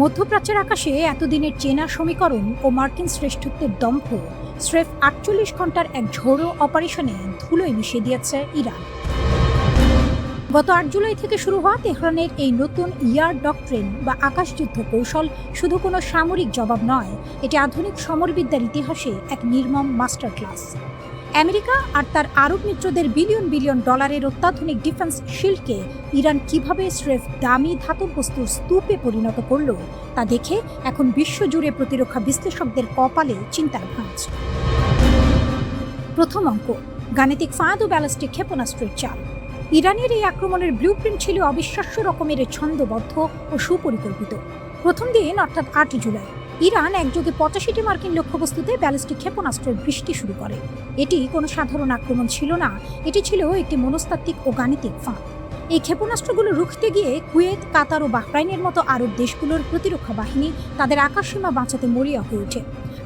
মধ্যপ্রাচ্যের আকাশে এতদিনের চেনা সমীকরণ ও মার্কিন শ্রেষ্ঠত্বের দম্ভ স্রেফ ৪৮ ঘন্টার এক ঝোড়ো অপারেশনে ধুলোয় মিশিয়ে দিয়েছে ইরান। গত ৮ জুলাই থেকে শুরু হওয়া তেহরানের এই নতুন ইয়ার ডক্ট্রিন বা আকাশযুদ্ধ কৌশল শুধু কোনো সামরিক জবাব নয়, এটি আধুনিক সমরবিদ্যার ইতিহাসে এক নির্মম মাস্টার ক্লাস। আমেরিকা আর তার আরব মিত্রদের বিলিয়ন বিলিয়ন ডলারের অত্যাধুনিক ডিফেন্স শিল্ডকে ইরান কিভাবে স্রেফ দামি ধাতব বস্তুর স্তূপে পরিণত করল তা দেখে এখন বিশ্বজুড়ে প্রতিরক্ষা বিশ্লেষকদের কপালে চিন্তার ভাঁজ। প্রথম অঙ্ক, গাণিতিক ফাঁদ ও ব্যালিস্টিক ক্ষেপণাস্ত্রের চাল। ইরানের এই আক্রমণের ব্লুপ্রিন্ট ছিল অবিশ্বাস্য রকমের ছন্দবদ্ধ ও সুপরিকল্পিত। প্রথম দিন অর্থাৎ ৮ জুলাই ইরান একযোগে ৮৫টি মার্কিন লক্ষ্যবস্তুতে ব্যালিস্টিক ক্ষেপণাস্ত্রের বৃষ্টি শুরু করে। এটি কোনো সাধারণ আক্রমণ ছিল না, এটি ছিল একটি মনস্তাত্ত্বিক ও গাণিতিক ফাঁদ। এই ক্ষেপণাস্ত্রগুলো রুখতে গিয়ে কুয়েত, কাতার ও বাহরাইনের মতো আরব দেশগুলোর প্রতিরক্ষা বাহিনী তাদের আকাশসীমা বাঁচাতে মরিয়া হয়ে ওঠে।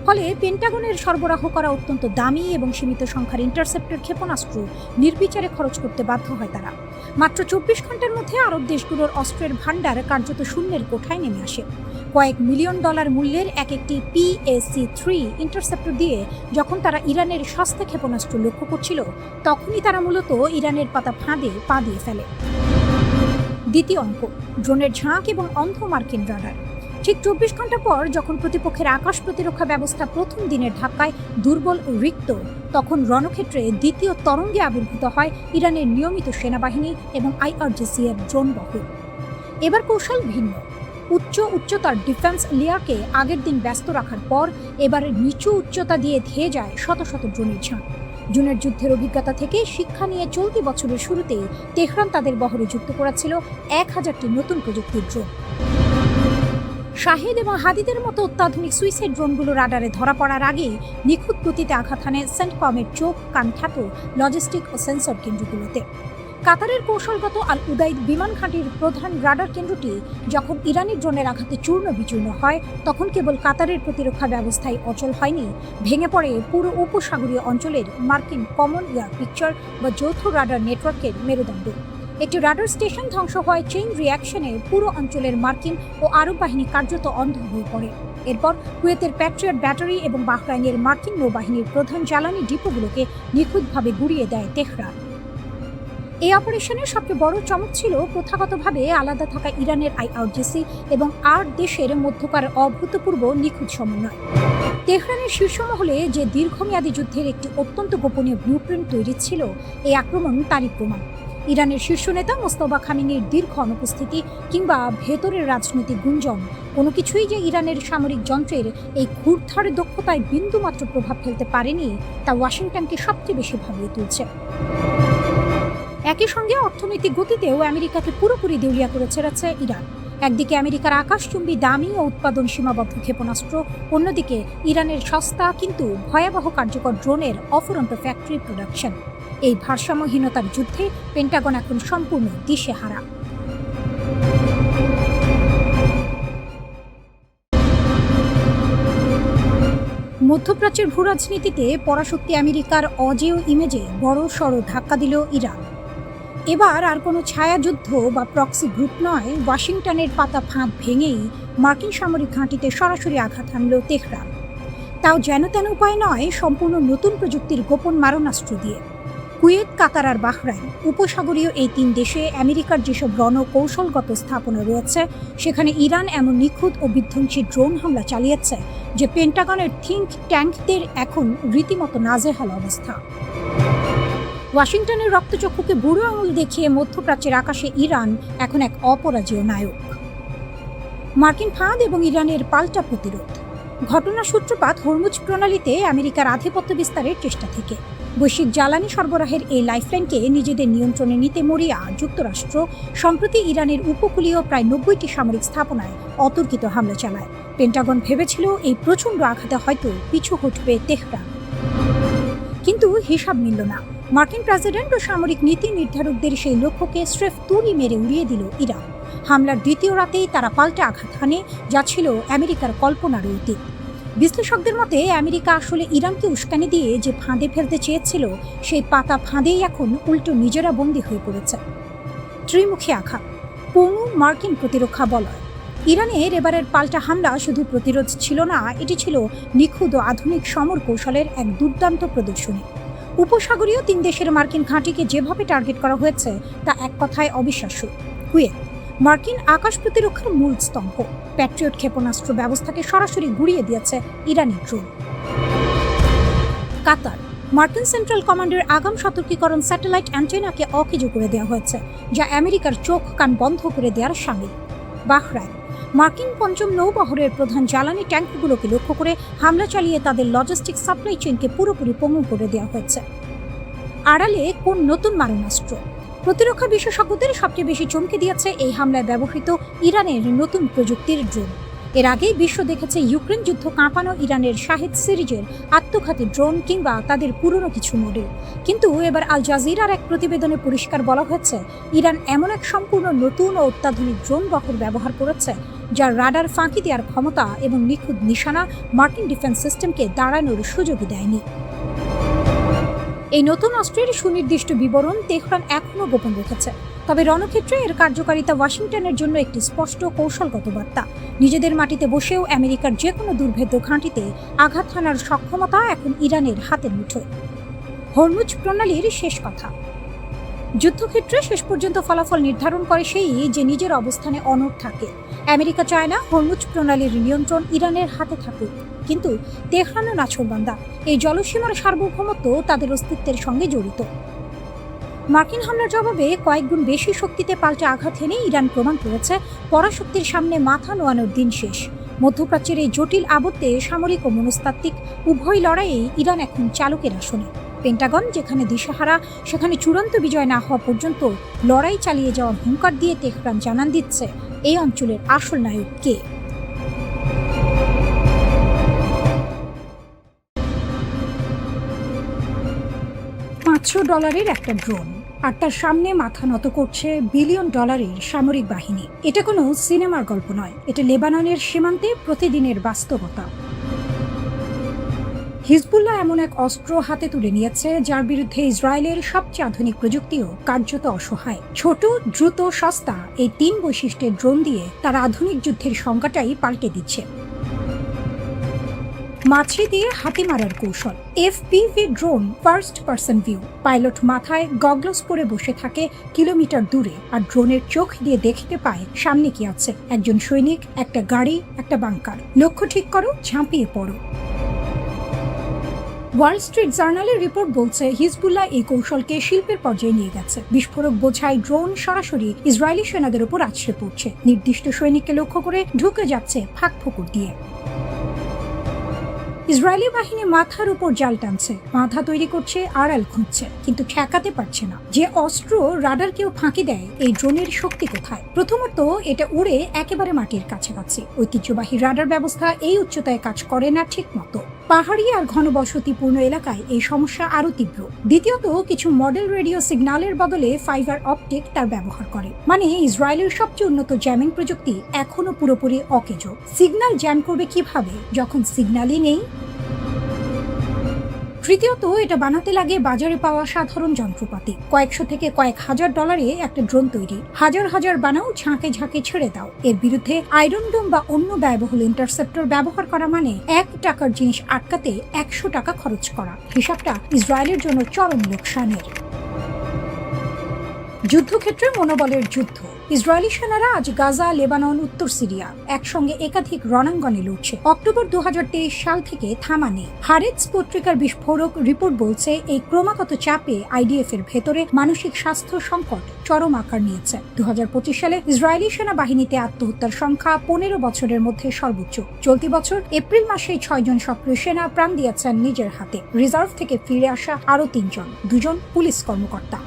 ফলে পেন্টাগনের সরবরাহ করা অত্যন্ত দামি এবং সীমিত সংখ্যার ইন্টারসেপ্টর ক্ষেপণাস্ত্র নির্বিচারে খরচ করতে বাধ্য হয় তারা। মাত্র ২৪ ঘন্টার মধ্যে আরব দেশগুলোর অস্ত্রের ভাণ্ডার কার্যত শূন্যের কোঠায় নেমে আসে। কয়েক মিলিয়ন ডলার মূল্যের এক একটি PAC-3 ইন্টারসেপ্টর দিয়ে যখন তারা ইরানের সস্তা ক্ষেপণাস্ত্র লক্ষ্য করছিল, তখনই তারা মূলত ইরানের পাতা ফাঁদে পা দিয়ে ফেলে। দ্বিতীয় অঙ্ক, ড্রোনের ঝাঁক এবং অন্ধ মার্কিন রাডার। ঠিক ২৪ ঘন্টা পর যখন প্রতিপক্ষের আকাশ প্রতিরক্ষা ব্যবস্থা প্রথম দিনের ধাক্কায় দুর্বল ও রিক্ত, তখন রণক্ষেত্রে দ্বিতীয় তরঙ্গে আবির্ভূত হয় ইরানের নিয়মিত সেনাবাহিনী এবং IRGC এর ড্রোন বহর। এবার কৌশল ভিন্ন। উচ্চতার ডিফেন্স লেয়ারকে আগের দিন ব্যস্ত রাখার পর এবার নিচু উচ্চতা দিয়ে ধেয়ে যায় শত শত ড্রোনের ঝাঁক। জুনের যুদ্ধের অভিজ্ঞতা থেকে শিক্ষা নিয়ে চলতি বছরের শুরুতে তেহরান তাদের বহরে যুক্ত করেছিল ১,০০০টি নতুন প্রযুক্তির ড্রোন। শাহেদ এবং হাদিদের মতো অত্যাধুনিক সুইসাইড ড্রোনগুলো রাডারে ধরা পড়ার আগেই নিখুঁত গতিতে আঘাত হানে সেন্টকমের চোখ কান খ্যাত লজিস্টিক ও সেন্সর কেন্দ্রগুলোতে। কাতারের কৌশলগত আল উদাইদ বিমান ঘাঁটির প্রধান রাডার কেন্দ্রটি যখন ইরানি ড্রোনের আঘাতে চূর্ণ বিচূর্ণ হয়, তখন কেবল কাতারের প্রতিরক্ষা ব্যবস্থায় অচল হয়নি, ভেঙে পড়ে পুরো উপসাগরীয় অঞ্চলের মার্কিন কমন এয়ার পিকচার বা যৌথ রাডার নেটওয়ার্কের মেরুদণ্ড। একটি রাডার স্টেশন ধ্বংস হয় চেইন রিয়াকশনে পুরো অঞ্চলের মার্কিন ও আরব বাহিনী কার্যত অন্ধ হয়ে পড়ে। এরপর কুয়েতের প্যাট্রিয়ট ব্যাটারি এবং বাহরাইনের মার্কিন নৌবাহিনীর প্রধান জ্বালানি ডিপোগুলোকে নিখুঁতভাবে গুড়িয়ে দেয় তেহরান। এই অপারেশনের সবচেয়ে বড় চমক ছিল প্রথাগতভাবে আলাদা থাকা ইরানের IRGC এবং ৮ দেশের মধ্যকার অভূতপূর্ব নিখুঁত সমন্বয়। তেহরানের শীর্ষ মহলে যে দীর্ঘমেয়াদী যুদ্ধের একটি অত্যন্ত গোপনীয় ব্লুপ্রিন্ট তৈরি ছিল, এই আক্রমণ তারই প্রমাণ। ইরানের শীর্ষ নেতা মোস্তফা খামেনির দীর্ঘ অনুপস্থিতি কিংবা ভেতরের রাজনৈতিক গুঞ্জন, কোনো কিছুই যে ইরানের সামরিক যন্ত্রের এই ক্ষুরধার দক্ষতায় বিন্দুমাত্র প্রভাব ফেলতে পারেনি, তা ওয়াশিংটনকে সবচেয়ে বেশি ভাবিয়ে তুলছে। একই সঙ্গে অর্থনৈতিক গতিতেও আমেরিকাকে পুরোপুরি দেউলিয়া করে ছেড়েছে ইরান। একদিকে আমেরিকার আকাশচুম্বী দামি ও উৎপাদন সীমাবদ্ধ ক্ষেপণাস্ত্র, অন্যদিকে ইরানের সস্তা কিন্তু ভয়াবহ কার্যকর ড্রোনের অফুরন্ত ফ্যাক্টরি প্রোডাকশন। এই ভারসাম্যহীনতার যুদ্ধে পেন্টাগন এখন সম্পূর্ণ দিশেহারা। মধ্যপ্রাচ্যের ভূরাজনীতিতে পরাশক্তি আমেরিকার অজেয় ইমেজে বড় সড় ধাক্কা দিল ইরান। এবার আর কোনো ছায়াযুদ্ধ বা প্রক্সি গ্রুপ নয়, ওয়াশিংটনের পাতা ফাঁদ ভেঙেই মার্কিন সামরিক ঘাঁটিতে সরাসরি আঘাত হানল তেহরান। তাও যেন তেন উপায় নয়, সম্পূর্ণ নতুন প্রযুক্তির গোপন মারণাস্ত্র দিয়ে। কুয়েত, কাতার আর বাহরাইন উপসাগরীয় এই ৩ দেশে আমেরিকার যেসব রণকৌশলগত স্থাপনা রয়েছে, সেখানে ইরান এমন নিখুঁত ও বিধ্বংসী ড্রোন হামলা চালিয়েছে যে পেন্টাগনের থিঙ্ক ট্যাঙ্কদের এখন রীতিমতো নাজেহাল অবস্থা। ওয়াশিংটনের রক্তচক্ষুকে বুড়ো আঙুল দেখিয়ে মধ্যপ্রাচ্যের আকাশে ইরান এখন এক অপরাজেয় নায়ক। মার্কিন ফাঁদ এবং ইরানের পাল্টা প্রতিরোধ। ঘটনার সূত্রপাত হরমুজ প্রণালীতে আমেরিকার আধিপত্য বিস্তারের চেষ্টা থেকে। বৈশ্বিক জ্বালানি সরবরাহের এই লাইফলাইনকে নিজেদের নিয়ন্ত্রণে নিতে মরিয়া যুক্তরাষ্ট্র সম্প্রতি ইরানের উপকূলীয় প্রায় ৯০টি সামরিক স্থাপনায় অতর্কিত হামলা চালায়। পেন্টাগন ভেবেছিল এই প্রচণ্ড আঘাতে হয়তো পিছু হটবে তেহরান, কিন্তু হিসাব মিলল না। মার্কিন প্রেসিডেন্ট ও সামরিক নীতি নির্ধারকদের সেই লক্ষ্যকে স্রেফ তুড়ি মেরে উড়িয়ে দিল ইরান। হামলার দ্বিতীয় রাতেই তারা পাল্টে আঘাত হানে, যা ছিল আমেরিকার কল্পনার অতীত। বিশ্লেষকদের মতে আমেরিকা আসলে ইরানকে উস্কানি দিয়ে যে ফাঁদে ফেলতে চেয়েছিল, সেই পাতা ফাঁদেই এখন উল্টো নিজেরা বন্দী হয়ে পড়েছে। ত্রিমুখী আঘাত, পঙ্গু মার্কিন প্রতিরক্ষা বলয়। ইরানের এবারের পাল্টা হামলা শুধু প্রতিরোধ ছিল না, এটি ছিল নিখুঁত ও আধুনিক সমর কৌশলের এক দুর্দান্ত প্রদর্শনী। উপসাগরীয় 3 দেশের মার্কিন ঘাঁটিকে যেভাবে টার্গেট করা হয়েছে তা এক কথায় অবিশ্বাস্য। কুয়েত, মার্কিন আকাশ প্রতিরক্ষার মূল স্তম্ভ, প্যাট্রিয়ট ক্ষেপণাস্ত্র ব্যবস্থাকে সরাসরি গুঁড়িয়ে দিয়েছে ইরানি ড্রোন। কাতার, মার্কিন সেন্ট্রাল কমান্ডের আগাম সতর্কীকরণ স্যাটেলাইট অ্যান্টেনাকে অকেজো করে দেওয়া হয়েছে, যা আমেরিকার চোখ কান বন্ধ করে দেওয়ার সামিল। বাহরাইন, মার্কিন পঞ্চম নৌবহরের প্রধান জ্বালানি ট্যাঙ্কগুলোকে লক্ষ্য করে হামলা চালিয়ে তাদের লজিস্টিক সাপ্লাই চেইনকে পুরোপুরি পঙ্গু করে দেওয়া হয়েছে। আড়ালে কোন নতুন মারণাস্ত্র? প্রতিরক্ষা বিশেষজ্ঞদের সবচেয়ে বেশি চমকে দিয়েছে এই হামলায় ব্যবহৃত ইরানের নতুন প্রযুক্তির ড্রোন। এর আগেই বিশ্ব দেখেছে ইউক্রেন যুদ্ধ কাঁপানো ইরানের শাহেদ সিরিজের আত্মঘাতী ড্রোন কিংবা তাদের পুরনো কিছু মডেল, কিন্তু এবার আল জাজিরার এক প্রতিবেদনে পরিষ্কার বলা হয়েছে ইরান এমন এক সম্পূর্ণ নতুন ও অত্যাধুনিক ড্রোন বহর ব্যবহার করেছে যার রাডার ফাঁকি দেওয়ার ক্ষমতা এবং নিখুঁত নিশানা মার্কিন ডিফেন্স সিস্টেমকে দাঁড়ানোর সুযোগই দেয়নি। এই নতুন অস্ত্রের সুনির্দিষ্ট বিবরণ তেহরান এখনও গোপন রেখেছে, তবে রণক্ষেত্রে এর কার্যকারিতা ওয়াশিংটনের জন্য একটি স্পষ্ট কৌশলগত বার্তা। নিজেদের মাটিতে বসেও আমেরিকার যে কোনো দুর্ভেদ্য ঘাঁটিতে আঘাত হানার সক্ষমতা এখন ইরানের হাতের মুঠোয়। হরমুজ প্রণালীর শেষ কথা। যুদ্ধক্ষেত্রে শেষ পর্যন্ত ফলাফল নির্ধারণ করে সেই যে নিজের অবস্থানে অনড় থাকে। আমেরিকা চায় না হরমুজ প্রণালীর নিয়ন্ত্রণ ইরানের হাতে থাকুক, কিন্তু তেহরানও নাছোড়বান্দা। এই জলসীমার সার্বভৌমত্ব তাদের অস্তিত্বের সঙ্গে জড়িত। মার্কিন হামলার জবাবে কয়েক গুণ বেশি শক্তিতে পাল্টা আঘাত এনে ইরান প্রমাণ করেছে পরাশক্তির সামনে মাথা নোয়ানোর দিন শেষ। মধ্যপ্রাচ্যের এই জটিল আবর্তে সামরিক ও মনস্তাত্ত্বিক উভয় লড়াইয়ে ইরান এখন চালকের আসনে। পেন্টাগন যেখানে দিশাহারা, সেখানে চূড়ান্ত বিজয় না হওয়া পর্যন্ত লড়াই চালিয়ে যাওয়ার হুঙ্কার দিয়ে তেহরান জানান দিচ্ছে এই অঞ্চলের আসল নায়ক কে। $500 একটা ড্রোন, আর তার সামনে মাথা নত করছে $বিলিয়ন সামরিক বাহিনী। এটা কোনো সিনেমার গল্প নয়, এটা লেবাননের সীমান্তে প্রতিদিনের বাস্তবতা। হিজবুল্লাহ এমন এক অস্ত্র হাতে তুলে নিয়েছে যার বিরুদ্ধে ইসরায়েলের সবচেয়ে আধুনিক প্রযুক্তিও কার্যত অসহায়। ছোট, দ্রুত, সস্তা এই 3 বৈশিষ্ট্যের ড্রোন দিয়ে তারা আধুনিক যুদ্ধের সংজ্ঞাটাই পাল্টে দিচ্ছে। মাছি দিয়ে হাতি মারার কৌশল। FPV drone, first person view. Pilot মাথায় গগলস পরে বসে থাকে কিলোমিটার দূরে, আর ড্রোনের চোখ দিয়ে দেখতে পায় সামনে কি আছে, একজন সৈনিক, একটা গাড়ি, একটা বাংকার। লক্ষ্য ঠিক করো, ঝাঁপিয়ে পড়ো। ওয়াল স্ট্রিট জার্নালের রিপোর্ট বলছে হিজবুল্লাহ এই কৌশলকে শিল্পের পর্যায়ে নিয়ে গেছে। বিস্ফোরক বোঝাই ড্রোন সরাসরি ইসরায়েলি সেনাদের উপর আছড়ে পড়ছে, নির্দিষ্ট সৈনিককে লক্ষ্য করে ঢুকে যাচ্ছে ফাঁক ফোকর দিয়ে। ইসরায়েলি বাহিনী মাথার উপর জাল টানছে, মাথা তৈরি করছে, আড়াল খুঁজছে, কিন্তু ঠেকাতে পারছে না। যে অস্ত্র রাডারকেও ফাঁকি দেয়, এই ড্রোনের শক্তি কোথায়? প্রথমত, এটা উড়ে একেবারে মাটির কাছাকাছি। ঐতিহ্যবাহী রাডার ব্যবস্থা এই উচ্চতায় কাজ করে না ঠিক মতো। পাহাড়ি আর ঘনবসতিপূর্ণ এলাকায় এই সমস্যা আরো তীব্র। দ্বিতীয়ত, কিছু মডেল রেডিও সিগন্যালের বদলে ফাইবার অপটিক তার ব্যবহার করে, মানে ইসরায়েলের সবচেয়ে উন্নত জ্যামিং প্রযুক্তি এখনো পুরোপুরি অকেজো। সিগন্যাল জ্যাম করবে কিভাবে যখন সিগন্যালই নেই? তৃতীয়ত, এটা বানাতে লাগে বাজারে পাওয়া সাধারণ যন্ত্রপাতি। কয়েকশো থেকে কয়েক হাজার ডলারে একটা ড্রোন তৈরি। হাজার হাজার বানাও, ঝাঁকে ঝাঁকে ছেড়ে দাও। এর বিরুদ্ধে আয়রন ডোম বা অন্য ব্যয়বহুল ইন্টারসেপ্টর ব্যবহার করা মানে $1 জিনিস আটকাতে $100 খরচ করা। হিসাবটা ইসরায়েলের জন্য চরম লোকসানের। যুদ্ধক্ষেত্রে মনোবলের যুদ্ধ। ইসরায়েলি সেনারা আজ গাজা, লেবানন, উত্তর সিরিয়া একসঙ্গে একাধিক রণাঙ্গনে লড়ছে। অক্টোবর 2023 সাল থেকে থামা নেই। হারেটস পত্রিকার বিস্ফোরক রিপোর্ট বলছে এই ক্রমাগত চাপে IDF এর ভেতরে মানসিক স্বাস্থ্য সংকট চরম আকার নিয়েছে। 2025 সালে ইসরায়েলি সেনাবাহিনীতে আত্মহত্যার সংখ্যা 15 বছরের মধ্যে সর্বোচ্চ। চলতি বছর এপ্রিল মাসে 6 জন সক্রিয় সেনা প্রাণ দিয়েছেন নিজের হাতে। রিজার্ভ থেকে ফিরে আসা আরও 3 জন, 2 জন পুলিশ কর্মকর্তা।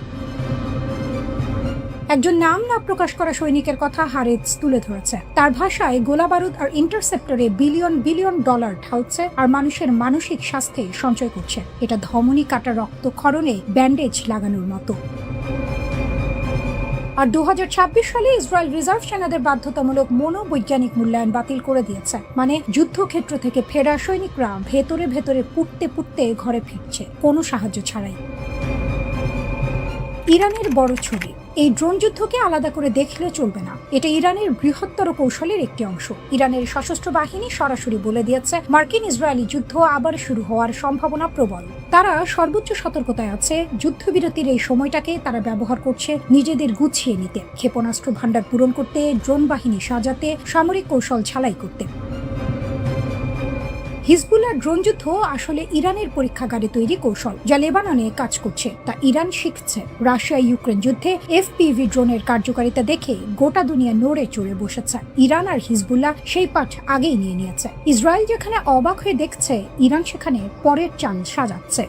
একজন নাম না প্রকাশ করা সৈনিকের কথা হারেটস তুলে ধরেছে। তার ভাষায়, গোলাবারুদ আর ইন্টারসেপ্টরে বিলিয়ন ডলার ঢালছে আর মানুষের মানসিক স্বাস্থ্যে সঞ্চয় করছে। এটা ধমনী কাটা রক্তক্ষরণে ব্যান্ডেজ লাগানোর মতো। আর 2026 সালে ইসরায়েল রিজার্ভ সেনাদের বাধ্যতামূলক মনোবৈজ্ঞানিক মূল্যায়ন বাতিল করে দিয়েছে। মানে যুদ্ধক্ষেত্র থেকে ফেরা সৈনিকরা ভেতরে ভেতরে পুড়তে ঘরে ফিরছে, কোনো সাহায্য ছাড়াই। ইরানের বড় ছবি। এই ড্রোন যুদ্ধকে আলাদা করে দেখলে চলবে না, এটা ইরানের বৃহত্তর কৌশলের একটি অংশ। ইরানের সশস্ত্র বাহিনী সরাসরি বলে দিয়েছে মার্কিন ইসরায়েলি যুদ্ধ আবার শুরু হওয়ার সম্ভাবনা প্রবল। তারা সর্বোচ্চ সতর্কতায় আছে। যুদ্ধবিরতির এই সময়টাকে তারা ব্যবহার করছে নিজেদের গুছিয়ে নিতে, ক্ষেপণাস্ত্র ভান্ডার পূরণ করতে, ড্রোন বাহিনী সাজাতে, সামরিক কৌশল ঝালাই করতে। হিজবুল্লাহ ড্রোন যুদ্ধ আসলে ইরানের পরীক্ষাগারে তৈরি কৌশল, যা লেবাননে কাজ করছে, তা ইরান শিখছে। রাশিয়া ইউক্রেন যুদ্ধে FPV ড্রোনের কার্যকারিতা দেখে গোটা দুনিয়া নড়ে চড়ে বসেছে। ইরান আর হিজবুল্লাহ সেই পাঠ আগেই নিয়ে নিয়েছে। ইসরায়েল যেখানে অবাক হয়ে দেখছে, ইরান সেখানে পরের চাল সাজাচ্ছে।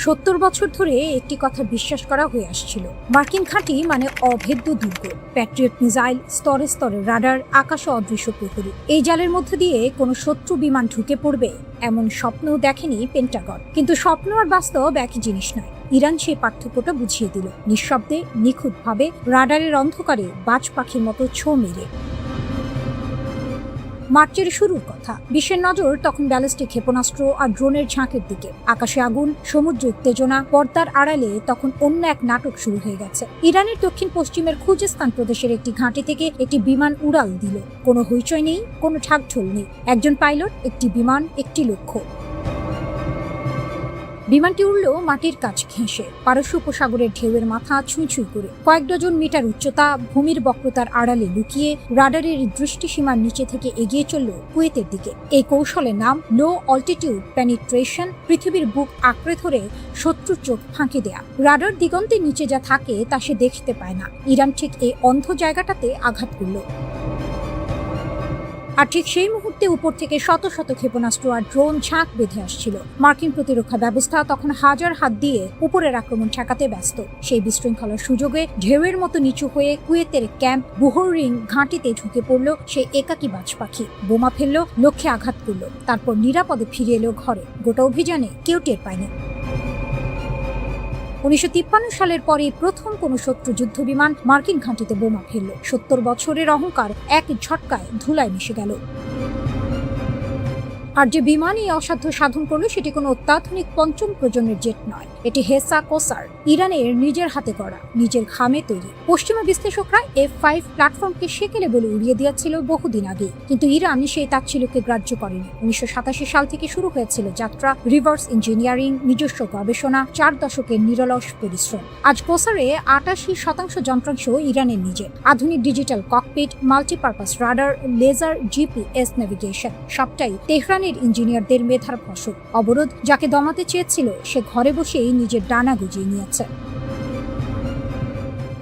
70 বছর ধরে একটি কথা বিশ্বাস করা হয়ে আসছিল, মার্কিন ঘাঁটি মানে অভেদ্য দুর্গ। প্যাট্রিয়ট মিসাইল, স্তরে স্তরে রাডার, আকাশে অদৃশ্য প্রহরী। এই জালের মধ্যে দিয়ে কোনো শত্রু বিমান ঢুকে পড়বে এমন স্বপ্নও দেখেনি পেন্টাগন। কিন্তু স্বপ্ন আর বাস্তব একই জিনিস নয়। ইরান সেই পার্থক্যটা বুঝিয়ে দিল, নিঃশব্দে, নিখুঁতভাবে, রাডারের অন্ধকারে বাজ পাখির মতো ছোঁ মেরে। মার্চের শুরুর কথা। বিশ্বের নজর তখন ব্যালিস্টিক ক্ষেপণাস্ত্র আর ড্রোনের ঝাঁকের দিকে। আকাশে আগুন, সমুদ্র উত্তেজনা, পর্দার আড়ালে তখন অন্য এক নাটক শুরু হয়ে গেছে। ইরানের দক্ষিণ পশ্চিমের খুজেস্তান প্রদেশের একটি ঘাঁটি থেকে একটি বিমান উড়াল দিল। কোনো হইচই নেই, কোনো ঢাকঢোল নেই। একজন পাইলট, একটি বিমান, একটি লক্ষ্য। বিমানটি উড়ল মাটির কাছ ঘেঁষে, পারস্য উপসাগরের ঢেউয়ের মাথা ছুঁই ছুঁই করে। কয়েক ডজন মিটার উচ্চতা, ভূমির বক্রতার আড়ালে লুকিয়ে রাডারের দৃষ্টিসীমার নিচে থেকে এগিয়ে চলল কুয়েতের দিকে। এই কৌশলের নাম লো অল্টিটিউড পেনিট্রেশন, পৃথিবীর বুক আঁকড়ে ধরে শত্রুর চোখ ফাঁকি দেয়া। রাডার দিগন্তের নিচে যা থাকে তা সে দেখতে পায় না। ইরান ঠিক এই অন্ধ জায়গাটাতে আঘাত করল। আর ঠিক সেই মুহূর্তে উপর থেকে শত শত ক্ষেপণাস্ত্র আর ড্রোন ঝাঁক বেঁধে আসছিল। মার্কিন প্রতিরক্ষা ব্যবস্থা তখন হাজার হাত দিয়ে উপরের আক্রমণ ঠেকাতে ব্যস্ত। সেই বিশৃঙ্খলার সুযোগে ঢেউয়ের মতো নিচু হয়ে কুয়েতের ক্যাম্প বুহরিং ঘাঁটিতে ঢুকে পড়ল সেই একাকী বাজ পাখি। বোমা ফেলল, লক্ষ্যে আঘাত করল, তারপর নিরাপদে ফিরে এলো ঘরে। গোটা অভিযানে কেউ টের পায়নি। 1953 সালের পরে প্রথম কোনো শত্রু যুদ্ধ বিমান মার্কিন ঘাঁটিতে বোমা ফেলল। 70 বছরের অহংকার এক ঝটকায় ধুলায় মিশে গেল। আর যে বিমান এই অসাধ্য সাধন করলো, সেটি কোনো অত্যাধুনিক পঞ্চম প্রজন্মের জেট নয়। এটি হেসা কোসার, ইরানের নিজের হাতে করা, নিজের ঘামে তৈরি। পশ্চিমা বিশ্লেষকরা F5 প্ল্যাটফর্মকে সেকেলে বলে উড়িয়ে দিয়েছিল বহুদিন আগে, কিন্তু ইরান সেই তাচ্ছিল্যকে গ্রাহ্য করেনি। 1987 সাল থেকে শুরু হয়েছিল যাত্রা, রিভার্স ইঞ্জিনিয়ারিং, নিজস্ব গবেষণা, 4 দশকের নিরলস পরিশ্রম। আজ কোসারে 88% যন্ত্রাংশ ইরানের নিজের। আধুনিক digital cockpit, multipurpose radar, laser, GPS navigation, সবটাই তেহরানের ইঞ্জিনিয়ারদের মেধার ফসল। অবরোধ যাকে দমাতে চেয়েছিল, সে ঘরে বসেই নিজের ডানা গুজিয়ে নিয়েছে।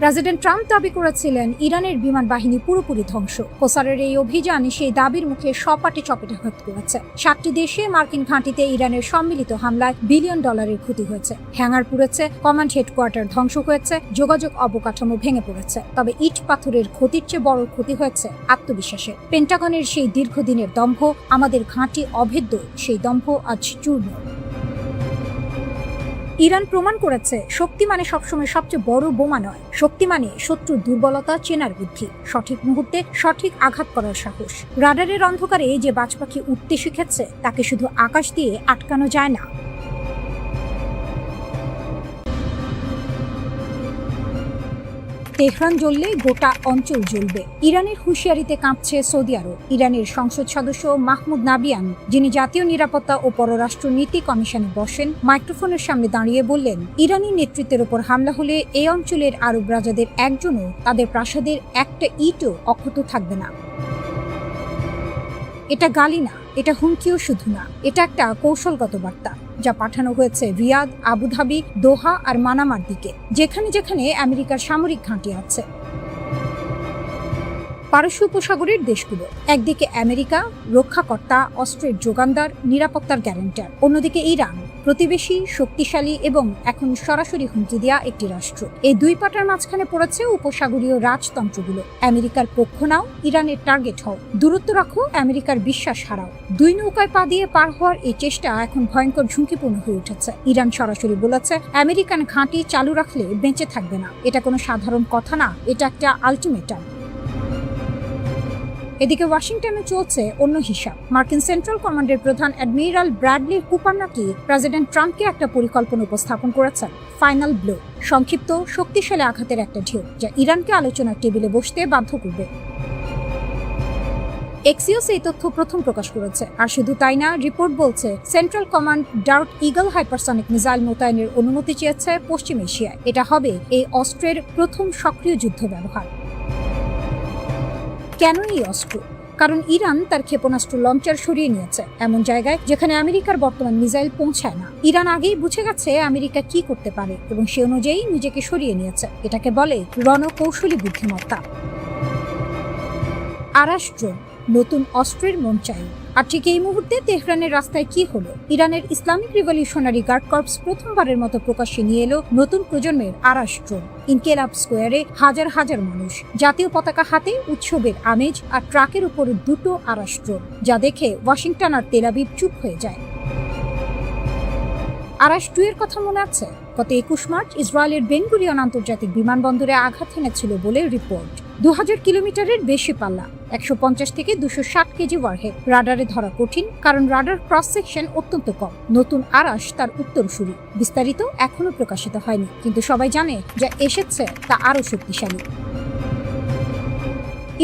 প্রেসিডেন্ট ট্রাম্প দাবি করেছিলেন ইরানের বিমান বাহিনী পুরোপুরি ধ্বংস। কোসারের এই অভিযান সেই দাবির মুখে সপাটে চপেটাঘাত করেছে। 7টি দেশে মার্কিন ঘাঁটিতে ইরানের সম্মিলিত হামলায় বিলিয়ন ডলারের ক্ষতি হয়েছে। হ্যাঙ্গার পুড়েছে, কমান্ড হেডকোয়ার্টার ধ্বংস হয়েছে, যোগাযোগ অবকাঠামো ভেঙে পড়েছে। তবে ইট পাথরের ক্ষতির চেয়ে বড় ক্ষতি হয়েছে আত্মবিশ্বাসের। পেন্টাগনের সেই দীর্ঘদিনের দম্ভ, আমাদের ঘাঁটি অভেদ্য, সেই দম্ভ আজ চূর্ণ। ইরান প্রমাণ করেছে শক্তি মানে সবসময় সবচেয়ে বড় বোমা নয়। শক্তি মানে শত্রুর দুর্বলতা চেনার বুদ্ধি, সঠিক মুহূর্তে সঠিক আঘাত করার সাহস। রাডারের অন্ধকারে যে বাজ পাখি উঠতে শিখেছে, তাকে শুধু আকাশ দিয়ে আটকানো যায় না। তেহরান জ্বললে গোটা অঞ্চল জ্বলবে। ইরানের হুঁশিয়ারিতে কাঁপছে সৌদি আরব। ইরানের সংসদ সদস্য মাহমুদ নাবিয়ান, যিনি জাতীয় নিরাপত্তা ও পররাষ্ট্র নীতি কমিশনে বসেন, মাইক্রোফোনের সামনে দাঁড়িয়ে বললেন, ইরানি নেতৃত্বের ওপর হামলা হলে এই অঞ্চলের আরব রাজাদের একজনও তাদের প্রাসাদের একটা ইটও অক্ষত থাকবে না। এটা গালি না, এটা হুমকিও শুধু না, এটা একটা কৌশলগত বার্তা যা পাঠানো হয়েছে রিয়াদ, আবুধাবি, দোহা আর মানামার দিকে, যেখানে যেখানে আমেরিকার সামরিক ঘাঁটি আছে। পারস্য উপসাগরের দেশগুলো, একদিকে আমেরিকা রক্ষাকর্তা, অস্ত্রের যোগানদার, নিরাপত্তার গ্যারান্টার, অন্যদিকে ইরান প্রতিবেশী, শক্তিশালী এবং এখন সরাসরি হুমকি দেয়া একটি রাষ্ট্র। এই দুই পাটার মাঝখানে পড়েছে উপসাগরীয় রাজতন্ত্রগুলো। আমেরিকার পক্ষ নাও, ইরানের টার্গেট হও, দূরত্ব রাখো, আমেরিকার বিশ্বাস হারাও। দুই নৌকায় পা দিয়ে পার হওয়ার এই চেষ্টা এখন ভয়ঙ্কর ঝুঁকিপূর্ণ হয়ে উঠেছে। ইরান সরাসরি বলেছে, আমেরিকান ঘাঁটি চালু রাখলে বেঁচে থাকবে না। এটা কোনো সাধারণ কথা না, এটা একটা আলটিমেটাম। এদিকে ওয়াশিংটনে চলছে অন্য হিসাব। মার্কিন সেন্ট্রাল কমান্ডের প্রধান অ্যাডমিরাল ব্র্যাডলি কুপার নাকি প্রেসিডেন্ট ট্রাম্পকে একটা পরিকল্পনা উপস্থাপন করেছেন, ফাইনাল ব্লো, সংক্ষিপ্ত শক্তিশালী আঘাতের একটা ঢেউ, যা ইরানকে আলোচনার টেবিলে বসতে বাধ্য করবে। এক্সিওস এই তথ্য প্রথম প্রকাশ করেছে। আর শুধু তাই না, রিপোর্ট বলছে central command dart eagle hypersonic missile মোতায়েনের অনুমতি চেয়েছে পশ্চিম এশিয়ায়। এটা হবে এই অস্ত্রের প্রথম সক্রিয় যুদ্ধ ব্যবহার। কেন এই অস্ত্র? কারণ ইরান তার ক্ষেপণাস্ত্র লঞ্চার সরিয়ে নিয়েছে এমন জায়গায় যেখানে আমেরিকার বর্তমান মিসাইল পৌঁছায় না। ইরান আগেই বুঝে গেছে আমেরিকা কি করতে পারে এবং সে অনুযায়ী নিজেকে সরিয়ে নিয়েছে। এটাকে বলে রণকৌশলী বুদ্ধিমত্তা। আরাশ ড্রোন, নতুন অস্ত্রের মঞ্চায়ন। আর ঠিক এই মুহূর্তে তেহরানের রাস্তায় কি হলো? ইরানের ইসলামিক রিভলিউশনারি গার্ড কর্পস প্রথমবারের মতো প্রকাশ্যে নিয়ে এলো নতুন প্রজন্মের আরাশ ড্রোন। ইনকেলাব স্কোয়ারে হাজার হাজার মানুষ, জাতীয় পতাকা হাতে, উৎসবের আমেজ, আর ট্রাকের উপর দুটো আরাশ ড্রোন, যা দেখে ওয়াশিংটন আর তেল আবিব চুপ হয়ে যায়। আরাশ 2 এর কথা মনে আছে? গত 21 মার্চ ইসরায়েলের বেন গুরিয়ন আন্তর্জাতিক বিমানবন্দরে আঘাত হেনেছিল বলে রিপোর্ট। 2000 কিলোমিটারের বেশি পাল্লা, 150 থেকে 260 কেজি ওয়ারহেড। রাডারে ধরা কঠিন, কারণ রাডার ক্রস সেকশন অত্যন্ত কম। নতুন আরাশ তার উত্তরসূরি। বিস্তারিত এখনো প্রকাশিত হয়নি, কিন্তু সবাই জানে যা এসেছে তা আরও শক্তিশালী।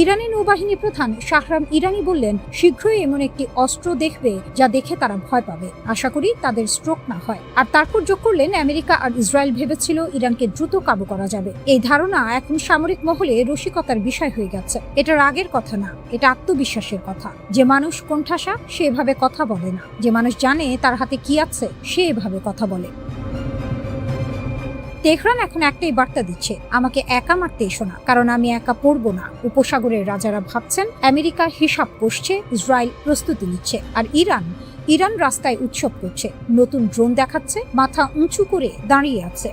ইরানি নৌবাহিনী প্রধান শাহরাম ইরানি বললেন, শীঘ্রই এমন একটি অস্ত্র দেখবে যা দেখে তারা ভয় পাবে। আশা করি তাদের স্ট্রোক না হয়। আর তারপর যোগ করলেন, আমেরিকা আর ইসরায়েল ভেবেছিল ইরানকে দ্রুত কাবু করা যাবে। এই ধারণা এখন সামরিক মহলে রসিকতার বিষয় হয়ে গেছে। এটা রাগের কথা না, এটা আত্মবিশ্বাসের কথা। যে মানুষ কোণঠাসা সে এভাবে কথা বলে না, যে মানুষ জানে তার হাতে কি আছে সে এভাবে কথা বলে। তেহরান এখন একটাই বার্তা দিচ্ছে, আমাকে একা মারতে এসো না, কারণ আমি একা পড়বো না। উপসাগরের রাজারা ভাবছেন আমেরিকা হিসাব কষছে, ইসরায়েল প্রস্তুতি নিচ্ছে, আর ইরান রাস্তায় উৎসব করছে, নতুন ড্রোন দেখাচ্ছে, মাথা উঁচু করে দাঁড়িয়ে আছে।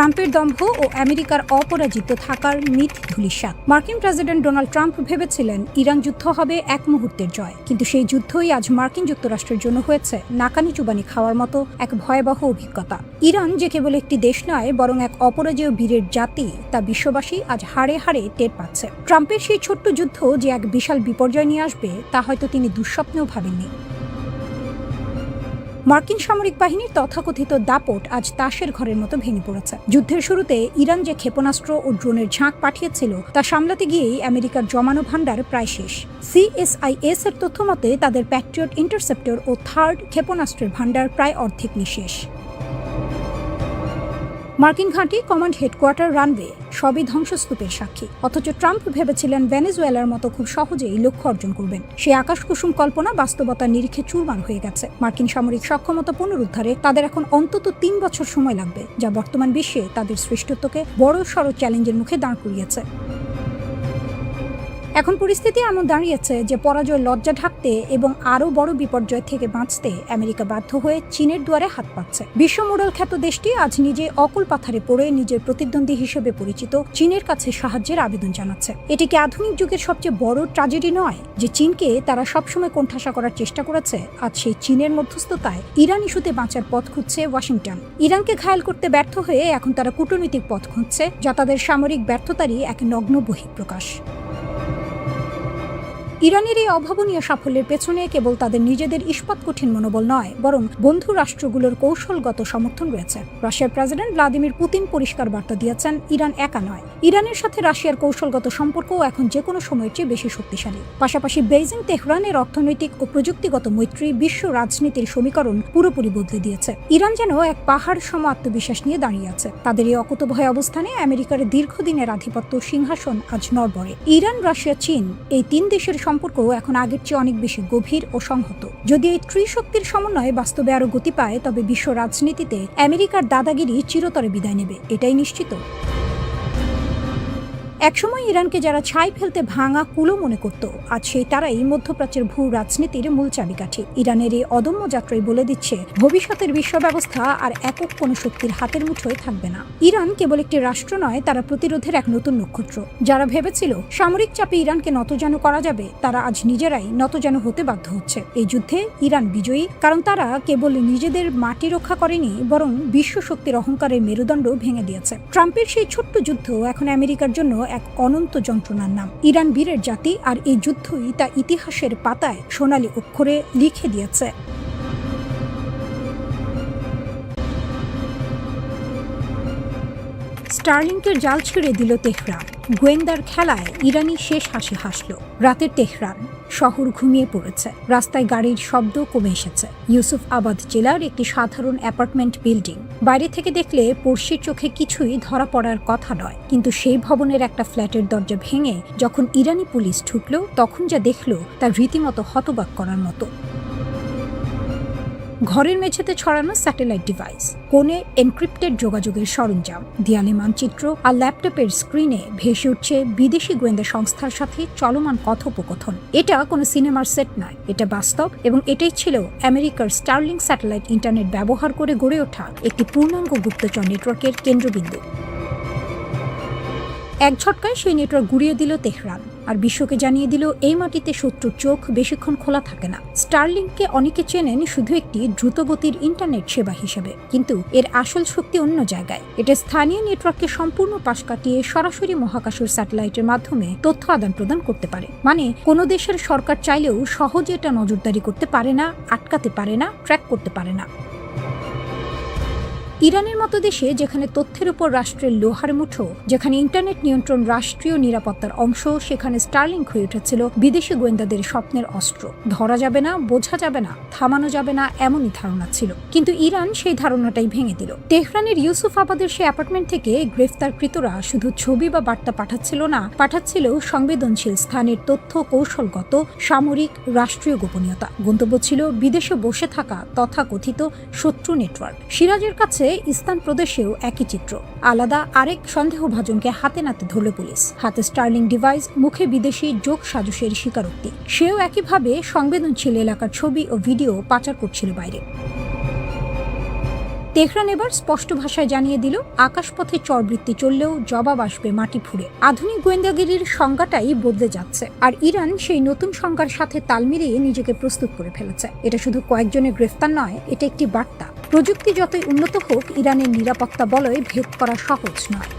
ট্রাম্পের দম্ভ ও আমেরিকার অপরাজিত থাকার মিথ ধূলিসাৎ। মার্কিন প্রেসিডেন্ট ডোনাল্ড ট্রাম্প ভেবেছিলেন ইরান যুদ্ধ হবে এক মুহূর্তের জয়, কিন্তু সেই যুদ্ধই আজ মার্কিন যুক্তরাষ্ট্রের জন্য হয়েছে নাকানি চুবানি খাওয়ার মতো এক ভয়াবহ অভিজ্ঞতা। ইরান যে কেবল একটি দেশ নয়, বরং এক অপরাজেয় বীরের জাতি, তা বিশ্ববাসী আজ হাড়ে হাড়ে টের পাচ্ছে। ট্রাম্পের সেই ছোট্ট যুদ্ধ যে এক বিশাল বিপর্যয় নিয়ে আসবে, তা হয়তো তিনি দুঃস্বপ্নেও ভাবেননি। মার্কিন সামরিক বাহিনীর তথাকথিত দাপট আজ তাসের ঘরের মতো ভেঙে পড়েছে। যুদ্ধের শুরুতে ইরান যে ক্ষেপণাস্ত্র ও ড্রোনের ঝাঁক পাঠিয়েছিল তা সামলাতে গিয়েই আমেরিকার জমানো ভান্ডার প্রায় শেষ। সিএসআইএস এর তথ্য মতে তাদের প্যাট্রিয়ট ইন্টারসেপ্টর ও থার্ড ক্ষেপণাস্ত্রের ভান্ডার প্রায় অর্ধেক নিঃশেষ। মার্কিন ঘাঁটি, কমান্ড হেডকোয়ার্টার, রানওয়ে সবই ধ্বংসস্তূপের সাক্ষী। অথচ ট্রাম্প ভেবেছিলেন ভেনেজুয়েলার মতো খুব সহজেই লক্ষ্য অর্জন করবেন। সেই আকাশকুসুম কল্পনা বাস্তবতার নিরিখে চুরমার হয়ে গেছে। মার্কিন সামরিক সক্ষমতা পুনরুদ্ধারে তাদের এখন অন্তত 3 বছর সময় লাগবে, যা বর্তমান বিশ্বে তাদের শ্রেষ্ঠত্বকে বড়সড় চ্যালেঞ্জের মুখে দাঁড় করিয়েছে। এখন পরিস্থিতি এমন দাঁড়িয়েছে যে পরাজয় লজ্জা ঢাকতে এবং আরও বড় বিপর্যয় থেকে বাঁচতে আমেরিকা বাধ্য হয়ে চীনের দুয়ারে হাত পাচ্ছে। বিশ্ব মোড়ল খ্যাত দেশটি আজ নিজে অকুল পাথারে পড়ে নিজের প্রতিদ্বন্দ্বী হিসেবে পরিচিত চীনের কাছে সাহায্যের আবেদন জানাচ্ছে। এটি কি আধুনিক যুগের সবচেয়ে বড় ট্র্যাজেডি নয়, যে চীনকে তারা সবসময় কোণঠাসা করার চেষ্টা করেছে, আজ সেই চীনের মধ্যস্থতায় ইরান ইস্যুতে বাঁচার পথ খুঁজছে ওয়াশিংটন। ইরানকে ঘায়েল করতে ব্যর্থ হয়ে এখন তারা কূটনৈতিক পথ খুঁজছে, যা তাদের সামরিক ব্যর্থতারই এক নগ্ন বহিঃপ্রকাশ। ইরানের এই অভাবনীয় সাফল্যের পেছনে কেবল তাদের নিজেদের ইস্পাত কঠিন মনোবল নয়, বরং বন্ধু রাষ্ট্রগুলোর কৌশলগত সমর্থন রয়েছে। রাশিয়ার প্রেসিডেন্ট ভ্লাদিমির পুতিন পরিষ্কার বার্তা দিয়েছেন, ইরান একা নয়। ইরানের সাথে রাশিয়ার কৌশলগত সম্পর্কও এখন যে কোনো সময়ের চেয়ে বেশি শক্তিশালী। পাশাপাশি বেইজিং তেহরানের অর্থনৈতিক ও প্রযুক্তিগত মৈত্রী বিশ্ব রাজনীতির সমীকরণ পুরোপুরি বদলে দিয়েছে। ইরান যেন এক পাহাড় সম আত্মবিশ্বাস নিয়ে দাঁড়িয়ে আছে। তাদের এই অকুতভয় অবস্থানে আমেরিকার দীর্ঘদিনের আধিপত্য সিংহাসন আজ নড়বড়ে। ইরান, রাশিয়া, চীন এই 3 দেশের সম্পর্ক এখন আগের চেয়ে অনেক বেশি গভীর ও সংহত। যদি এই ত্রিশক্তির সমন্বয়ে বাস্তবে আরো গতি পায়, তবে বিশ্ব রাজনীতিতে আমেরিকার দাদাগিরি চিরতরে বিদায় নেবে, এটাই নিশ্চিত। একসময় ইরানকে যারা ছাই ফেলতে ভাঙা কুলো মনে করত, আজ সেই তারাই মধ্যপ্রাচ্যের ভূ রাজনীতির মূল চাবিকাঠি। ইরানের এই অদম্য যাত্রাই বলে দিচ্ছে ভবিষ্যতের বিশ্ব ব্যবস্থা আর একক কোনো শক্তির হাতের মুঠোয় থাকবে না। ইরান কেবল একটি রাষ্ট্র নয়, তারা প্রতিরোধের এক নতুন নক্ষত্র। যারা ভেবেছিল সামরিক চাপে ইরানকে নতজানু করা যাবে, তারা আজ নিজেরাই নতজানু হতে বাধ্য হচ্ছে। এই যুদ্ধে ইরান বিজয়ী, কারণ তারা কেবল নিজেদের মাটি রক্ষা করেনি, বরং বিশ্ব শক্তির অহংকারের মেরুদণ্ড ভেঙে দিয়েছে। ট্রাম্পের সেই ছোট্ট যুদ্ধ এখন আমেরিকার জন্য এক অনন্ত যন্ত্রণার নাম। ইরান বীরের জাতি, আর এই যুদ্ধই তা ইতিহাসের পাতায় সোনালী অক্ষরে লিখে দিয়েছে। স্টারলিংকের জাল ছিঁড়ে দিল তেহরান। গোয়েন্দার খেলায় ইরানি শেষ হাসি হাসল। রাতের তেহরান শহর ঘুমিয়ে পড়েছে, রাস্তায় গাড়ির শব্দ কমে এসেছে। ইউসুফ আবাদ জেলার একটি সাধারণ অ্যাপার্টমেন্ট বিল্ডিং। বাইরে থেকে দেখলে পড়শির চোখে কিছুই ধরা পড়ার কথা নয়, কিন্তু সেই ভবনের একটা ফ্ল্যাটের দরজা ভেঙে যখন ইরানি পুলিশ ঢুকল, তখন যা দেখল তা রীতিমতো হতবাক করার মতো। ঘরের মেঝেতে ছড়ানো স্যাটেলাইট ডিভাইস, কোণে এনক্রিপ্টেড যোগাযোগের সরঞ্জাম, দেয়ালে মানচিত্র, আর ল্যাপটপের স্ক্রিনে ভেসে উঠছে বিদেশি গোয়েন্দা সংস্থার সাথে চলমান কথোপকথন। এটা কোনো সিনেমার সেট নয়, এটা বাস্তব, এবং এটাই ছিল আমেরিকার স্টারলিংক স্যাটেলাইট ইন্টারনেট ব্যবহার করে গড়ে ওঠা একটি পূর্ণাঙ্গ গুপ্তচর নেটওয়ার্কের কেন্দ্রবিন্দু। এক ঝটকায় সেই নেটওয়ার্ক গুড়িয়ে দিল তেহরান, আর বিশ্বকে জানিয়ে দিল এই মাটিতে শত্রুর চোখ বেশিক্ষণ খোলা থাকে না। স্টারলিংককে অনেকে চেনেন শুধু একটি দ্রুতগতির ইন্টারনেট সেবা হিসেবে, কিন্তু এর আসল শক্তি অন্য জায়গায়। এটা স্থানীয় নেটওয়ার্ককে সম্পূর্ণ পাশ কাটিয়ে সরাসরি মহাকাশের স্যাটেলাইটের মাধ্যমে তথ্য আদান প্রদান করতে পারে। মানে কোনো দেশের সরকার চাইলেও সহজে এটা নজরদারি করতে পারে না, আটকাতে পারে না, ট্র্যাক করতে পারে না। ইরানের মতো দেশে, যেখানে তথ্যের উপর রাষ্ট্রের লোহার মুঠো, যেখানে ইন্টারনেট নিয়ন্ত্রণ রাষ্ট্রীয় নিরাপত্তার অংশ, সেখানে স্টারলিংক হয়ে উঠেছিল বিদেশি গোয়েন্দাদের স্বপ্নের অস্ত্র। ধরা যাবে না, বোঝা যাবে না, থামানো যাবে না, এমনই ধারণা ছিল। কিন্তু ইরান সেই ধারণাটাই ভেঙে দিল। তেহরানের ইউসুফ আবাদের সেই অ্যাপার্টমেন্ট থেকে গ্রেফতারকৃতরা শুধু ছবি বা বার্তা পাঠাচ্ছিল না, পাঠাচ্ছিল সংবেদনশীল স্থানের তথ্য, কৌশলগত, সামরিক, রাষ্ট্রীয় গোপনীয়তা। গন্তব্য ছিল বিদেশে বসে থাকা তথাকথিত শত্রু নেটওয়ার্ক। সিরাজের কাছে ইস্তান প্রদেশেও একই চিত্র। আলাদা আরেক সন্দেহভাজনকে হাতে নাতে ধরল পুলিশ। হাতে স্টারলিং ডিভাইস, মুখে বিদেশি যোগ সাজসের স্বীকারোক্তি। সেও একইভাবে সংবেদনশীল এলাকার ছবি ও ভিডিও পাচার করছিল বাইরে। তেহরান এবার স্পষ্ট ভাষায় জানিয়ে দিল, আকাশপথে চরবৃত্তি চললেও জবাব আসবে মাটি ফুঁড়ে। আধুনিক গোয়েন্দাগিরির সংজ্ঞাটাই বদলে যাচ্ছে, আর ইরান সেই নতুন সংজ্ঞার সাথে তাল মিলিয়ে নিজেকে প্রস্তুত করে ফেলেছে। এটা শুধু কয়েকজনের গ্রেফতার নয়, এটা একটি বার্তা। প্রযুক্তি যতই উন্নত হোক, ইরানের নিরাপত্তা বলয় ভেদ করা সহজ নয়।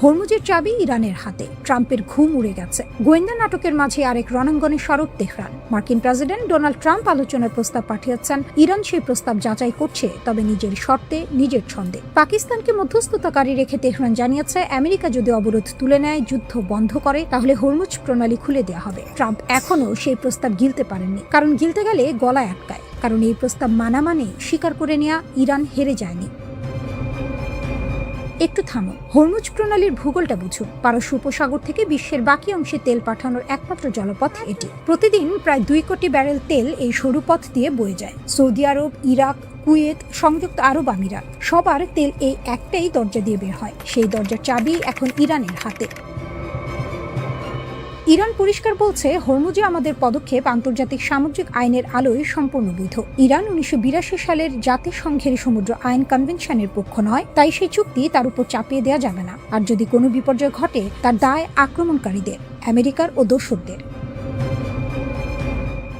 হরমুজের চাবি ইরানের হাতে। ট্রাম্পের ঘুম উড়ে গেছে। গোয়েন্দা নাটকের মাঝে আরেক রণাঙ্গনে সরব তেহরান। মার্কিন প্রেসিডেন্ট ডোনাল্ড ট্রাম্প আলোচনার প্রস্তাব পাঠিয়েছেন। ইরান সেই প্রস্তাব যাচাই করছে, তবে নিজের শর্তে, নিজের ছন্দে। পাকিস্তানকে মধ্যস্থতাকারী রেখে তেহরান জানিয়েছে, আমেরিকা যদি অবরোধ তুলে নেয়, যুদ্ধ বন্ধ করে, তাহলে হরমুজ প্রণালী খুলে দেওয়া হবে। ট্রাম্প এখনও সেই প্রস্তাব গিলতে পারেননি, কারণ গিলতে গেলে গলায় আটকায়। কারণ এই প্রস্তাব মানা মানে স্বীকার করে নেওয়া ইরান হেরে যায়নি। একটু থামো, হরমুজ প্রণালীর ভূগোলটা বুঝুন। পারস্য উপসাগর থেকে বিশ্বের বাকি অংশে তেল পাঠানোর একমাত্র জলপথ এটি। প্রতিদিন প্রায় 2 কোটি ব্যারেল তেল এই সরু পথ দিয়ে বয়ে যায়। সৌদি আরব, ইরাক, কুয়েত, সংযুক্ত আরব আমিরাত, সবার তেল এই একটাই দরজা দিয়ে বের হয়। সেই দরজার চাবি এখন ইরানের হাতে। ইরান পরিষ্কার বলছে, হরমুজে আমাদের পদক্ষেপ আন্তর্জাতিক সামুদ্রিক আইনের আলোয় সম্পূর্ণ বৈধ। ইরান 1982 সালের জাতিসংঘের সমুদ্র আইন কনভেনশনের পক্ষ নয়, তাই সেই চুক্তি তার উপর চাপিয়ে দেওয়া যাবে না। আর যদি কোনো বিপর্যয় ঘটে, তার দায় আক্রমণকারীদের, আমেরিকার ও দোসরদের।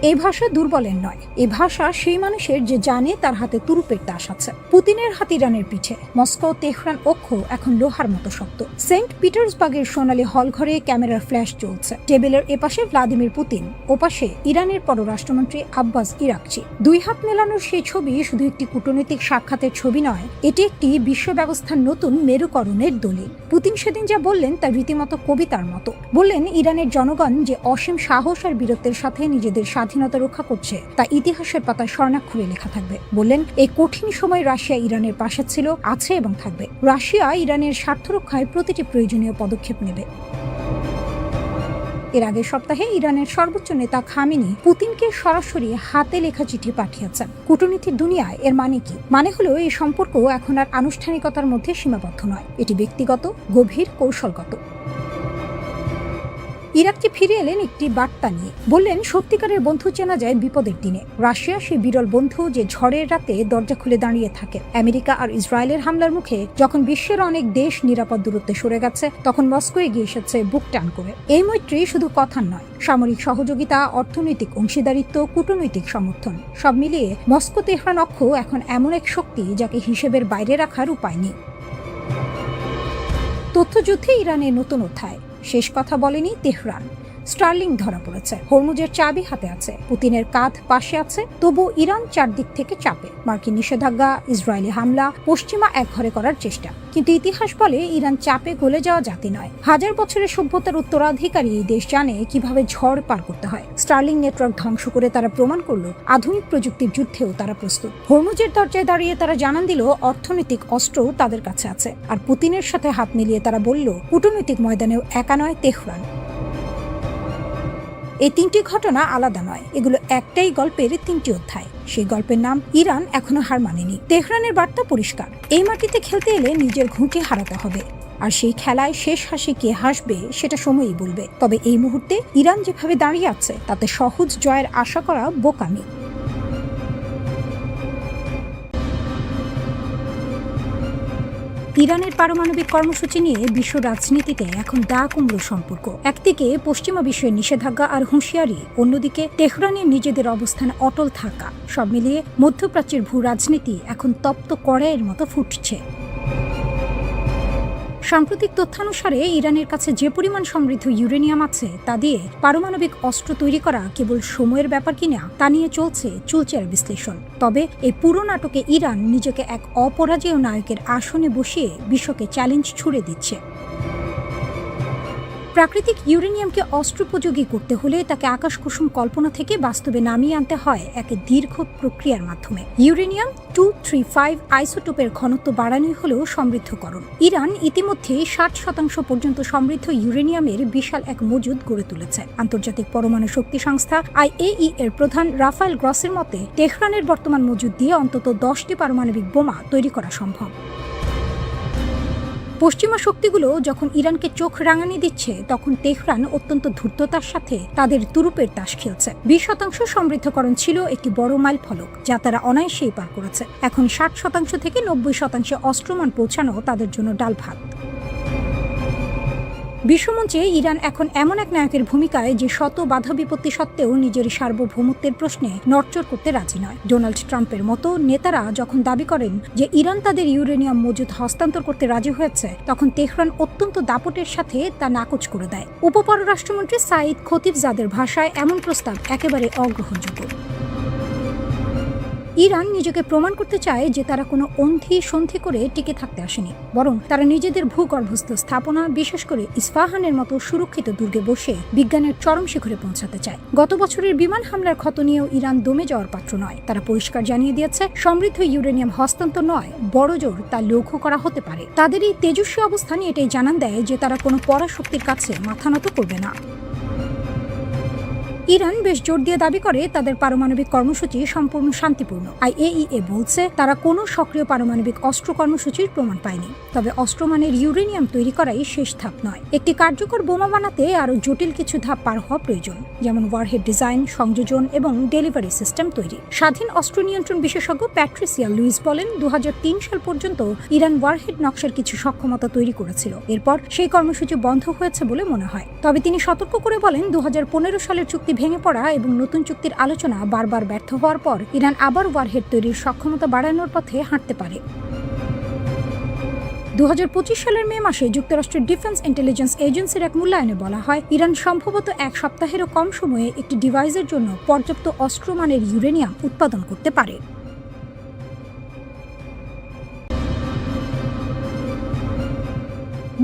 এই ভাষা দুর্বলের নয়, এই ভাষা সেই মানুষের যে জানে তার হাতে তুরুপের তাস আছে। পুতিনের হাত ইরানের পিঠে। মস্কো তেহরান অক্ষ এখন লোহার মতো শক্ত। সেন্ট পিটার্সবার্গের সোনালী হলঘরে ক্যামেরার ফ্ল্যাশ চলছে। টেবিলের এপাশে ভ্লাদিমির পুতিন, ওপাশে ইরানের পররাষ্ট্রমন্ত্রী আব্বাস ইরাকচি। 2 হাত মেলানোর সেই ছবি শুধু একটি কূটনৈতিক সাক্ষাতের ছবি নয়, এটি একটি বিশ্ব ব্যবস্থার নতুন মেরুকরণের দলিল। পুতিন সেদিন যা বললেন তা রীতিমতো কবিতার মতো। বললেন, ইরানের জনগণ যে অসীম সাহস আর বীরত্বের সাথে নিজেদের স্বাধীনতা রক্ষা করছে, তা ইতিহাসের পাতায় স্বর্ণাক্ষরে লেখা থাকবে। বললেন, এই কঠিন সময় রাশিয়া ইরানের পাশে ছিল, আছে এবং থাকবে। রাশিয়া ইরানের স্বার্থ রক্ষায় প্রতিটি প্রয়োজনীয় পদক্ষেপ নেবে। এর আগের সপ্তাহে ইরানের সর্বোচ্চ নেতা খামেনি পুতিনকে সরাসরি হাতে লেখা চিঠি পাঠিয়েছেন। কূটনীতির দুনিয়ায় এর মানে কি? মানে হলো এই সম্পর্ক এখন আর আনুষ্ঠানিকতার মধ্যে সীমাবদ্ধ নয়, এটি ব্যক্তিগত, গভীর, কৌশলগত। ইরাককে ফিরে এলেন একটি বার্তা নিয়ে, বললেন সত্যিকারের বন্ধু চেনা যায় বিপদের দিনে। রাশিয়া সেই বিরল বন্ধু যে ঝড়ের রাতে দরজা খুলে দাঁড়িয়ে থাকে। আমেরিকা আর ইসরায়েলের হামলার মুখে যখন বিশ্বের অনেক দেশ নিরাপদ দূরত্বে সরে গেছে, তখন মস্কো এগিয়ে এসেছে বুক টান করে। এই মৈত্রী শুধু কথার নয়, সামরিক সহযোগিতা, অর্থনৈতিক অংশীদারিত্ব, কূটনৈতিক সমর্থন, সব মিলিয়ে মস্কো তেহরান অক্ষ এখন এমন এক শক্তি যাকে হিসেবের বাইরে রাখার উপায় নেই। তথ্যযুদ্ধে ইরানের নতুন অধ্যায়। শেষ কথা বলেনি তেহরান। স্টার্লিং ধরা পড়েছে, হরমুজের চাবি হাতে আছে, পুতিনের কাঁধ পাশে আছে, তবু ইরান চারদিক থেকে চাপে। মার্কিন নিষেধাজ্ঞা, ইসরায়েলি হামলা, পশ্চিমা একঘরে করার চেষ্টা। কিন্তু ইতিহাস বলে ইরান চাপে গলে যাওয়া জাতি নয়। হাজার বছরের সভ্যতার উত্তরাধিকারী এই দেশ জানে কিভাবে ঝড় পার করতে হয়। স্টার্লিং নেটওয়ার্ক ধ্বংস করে তারা প্রমাণ করলো আধুনিক প্রযুক্তির যুদ্ধেও তারা প্রস্তুত। হরমুজের দরজায় দাঁড়িয়ে তারা জানান দিল অর্থনৈতিক অস্ত্র তাদের কাছে আছে। আর পুতিনের সাথে হাত মিলিয়ে তারা বলল কূটনৈতিক ময়দানেও একা নয় তেহরান। এই তিনটি ঘটনা আলাদা নয়, এগুলো একটাই গল্পের তিনটি অধ্যায়। সেই গল্পের নাম ইরান এখনো হার মানেনি। তেহরানের বার্তা পরিষ্কার, এই মাটিতে খেলতে এলে নিজের ঘুঁটি হারাতে হবে। আর সেই খেলায় শেষ হাসি কে হাসবে সেটা সময়ই বলবে। তবে এই মুহূর্তে ইরান যেভাবে দাঁড়িয়ে আছে তাতে সহজ জয়ের আশা করা বোকামি। ইরানের পারমাণবিক কর্মসূচি নিয়ে বিশ্ব রাজনীতিতে এখন দা কুমড়ো সম্পর্ক। একদিকে পশ্চিমা বিশ্বের নিষেধাজ্ঞা আর হুঁশিয়ারি, অন্যদিকে তেহরানের নিজেদের অবস্থান অটল থাকা। সব মিলিয়ে মধ্যপ্রাচ্যের ভূ রাজনীতি এখন তপ্ত কড়াইয়ের মতো ফুটছে। সাম্প্রতিক তথ্যানুসারে ইরানের কাছে যে পরিমাণ সমৃদ্ধ ইউরেনিয়াম আছে তা দিয়ে পারমাণবিক অস্ত্র তৈরি করা কেবল সময়ের ব্যাপার কিনা তা নিয়ে চলছে চুলচেরা বিশ্লেষণ। তবে এই পুরো নাটকে ইরান নিজেকে এক অপরাজেয় নায়কের আসনে বসিয়ে বিশ্বকে চ্যালেঞ্জ ছুড়ে দিচ্ছে। প্রাকৃতিক ইউরেনিয়ামকে অস্ত্রোপযোগী করতে হলে তাকে আকাশকুসুম কল্পনা থেকে বাস্তবে নামিয়ে আনতে হয় এক দীর্ঘ প্রক্রিয়ার মাধ্যমে। ইউরেনিয়াম 235 আইসোটোপের ঘনত্ব বাড়ানোই হল সমৃদ্ধকরণ। ইরান ইতিমধ্যে 60% পর্যন্ত সমৃদ্ধ ইউরেনিয়ামের বিশাল এক মজুদ গড়ে তুলেছে। আন্তর্জাতিক পরমাণু শক্তি সংস্থা IAEA এর প্রধান রাফায়েল গ্রসের মতে তেহরানের বর্তমান মজুদ দিয়ে অন্তত 10টি পারমাণবিক বোমা তৈরি করা সম্ভব। পশ্চিমা শক্তিগুলো যখন ইরানকে চোখ রাঙানি দিচ্ছে, তখন তেহরান অত্যন্ত ধূর্ততার সাথে তাদের তুরুপের তাস খেলছে। 20% সমৃদ্ধকরণ ছিল একটি বড় মাইল ফলক, যা তারা অনায়াসেই পার করেছে। এখন 60% থেকে 90% অস্ত্রমান পৌঁছানো তাদের জন্য ডাল ভাত। বিশ্বমঞ্চে ইরান এখন এমন এক নায়কের ভূমিকায় যে শত বাধা বিপত্তি সত্ত্বেও নিজের সার্বভৌমত্বের প্রশ্নে নড়চড় করতে রাজি নয়। ডোনাল্ড ট্রাম্পের মতো নেতারা যখন দাবি করেন যে ইরান তাদের ইউরেনিয়াম মজুদ হস্তান্তর করতে রাজি হয়েছে, তখন তেহরান অত্যন্ত দাপটের সাথে তা নাকচ করে দেয়। উপপররাষ্ট্রমন্ত্রী সাঈদ খতিবজাদের ভাষায় এমন প্রস্তাব একেবারে অগ্রহণযোগ্য। ইরান নিজেকে প্রমাণ করতে চায় যে তারা কোনো অন্ধি সন্ধি করে টিকে থাকতে আসেনি, বরং তারা নিজেদের ভূগর্ভস্থ স্থাপনা, বিশেষ করে ইস্পাহানের মতো সুরক্ষিত দুর্গে বসে বিজ্ঞানের চরম শিখরে পৌঁছাতে চায়। গত বছরের বিমান হামলার ক্ষত নিয়েও ইরান দমে যাওয়ার পাত্র নয়। তারা পরিষ্কার জানিয়ে দিয়েছে সমৃদ্ধ ইউরেনিয়াম হস্তান্তর নয়, বড় জোর তা লক্ষ্য করা হতে পারে। তাদের এই তেজস্বী অবস্থান এটাই জানান দেয় যে তারা কোনো পরাশক্তির কাছে মাথা নত করবে না। ইরান বেশ জোর দিয়ে দাবি করে তাদের পারমাণবিক কর্মসূচি সম্পূর্ণ শান্তিপূর্ণ। IAEA বলছে তারা কোনো সক্রিয় পারমাণবিক অস্ত্র কর্মসূচির প্রমাণ পায়নি। তবে অস্ত্রমানের ইউরেনিয়াম তৈরি করাই শেষ ধাপ নয়। একটি কার্যকর বোমা বানাতে আরও জটিল কিছু ধাপ পার হওয়া প্রয়োজন, যেমন ওয়ারহেড ডিজাইন, সংযোজন এবং ডেলিভারি সিস্টেম তৈরি। স্বাধীন অস্ত্র নিয়ন্ত্রণ বিশেষজ্ঞ প্যাট্রিসিয়া লুইস বলেন, 2003 সাল পর্যন্ত ইরান ওয়ারহেড নকশার কিছু সক্ষমতা তৈরি করেছিল। এরপর সেই কর্মসূচি বন্ধ হয়েছে বলে মনে হয়। তবে তিনি সতর্ক করে বলেন, 2015 সালের চুক্তি ভেঙে পড়া এবং নতুন চুক্তির আলোচনা বারবার ব্যর্থ হওয়ার পর ইরান আবার ওয়ারহেড তৈরির সক্ষমতা বাড়ানোর পথে হাঁটতে পারে। 2025 সালের মে মাসে যুক্তরাষ্ট্রের ডিফেন্স ইন্টেলিজেন্স এজেন্সির এক মূল্যায়নে বলা হয়, ইরান সম্ভবত এক সপ্তাহেরও কম সময়ে একটি ডিভাইসের জন্য পর্যাপ্ত অস্ত্রমানের ইউরেনিয়াম উৎপাদন করতে পারে।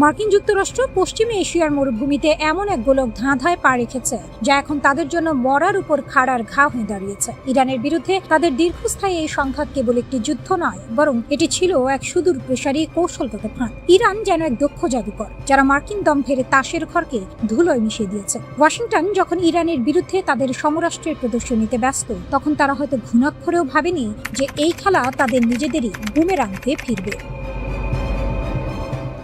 মার্কিন যুক্তরাষ্ট্র পশ্চিমে এশিয়ার মরুভূমিতে এমন এক গোলক ধাঁধায় পা রেখেছে যা এখন তাদের জন্য মরার উপর খাড়ার ঘা হয়ে দাঁড়িয়েছে। ইরানের বিরুদ্ধে তাদের দীর্ঘস্থায়ী এই সংঘাত কেবল একটি যুদ্ধ নয়, বরং এটি ছিল এক সুদূর প্রসারী কৌশলগত ফাঁদ। ইরান যেন এক দক্ষ জাদুকর যারা মার্কিন দম্ভের তাসের ঘরকে ধুলোয় মিশিয়ে দিয়েছে। ওয়াশিংটন যখন ইরানের বিরুদ্ধে তাদের সমরাষ্ট্রের প্রদর্শনীতে ব্যস্ত, তখন তারা হয়তো ঘুণাক্ষরেও ভাবেনি যে এই খেলা তাদের নিজেদেরই বুমেরাং হয়ে ফিরবে।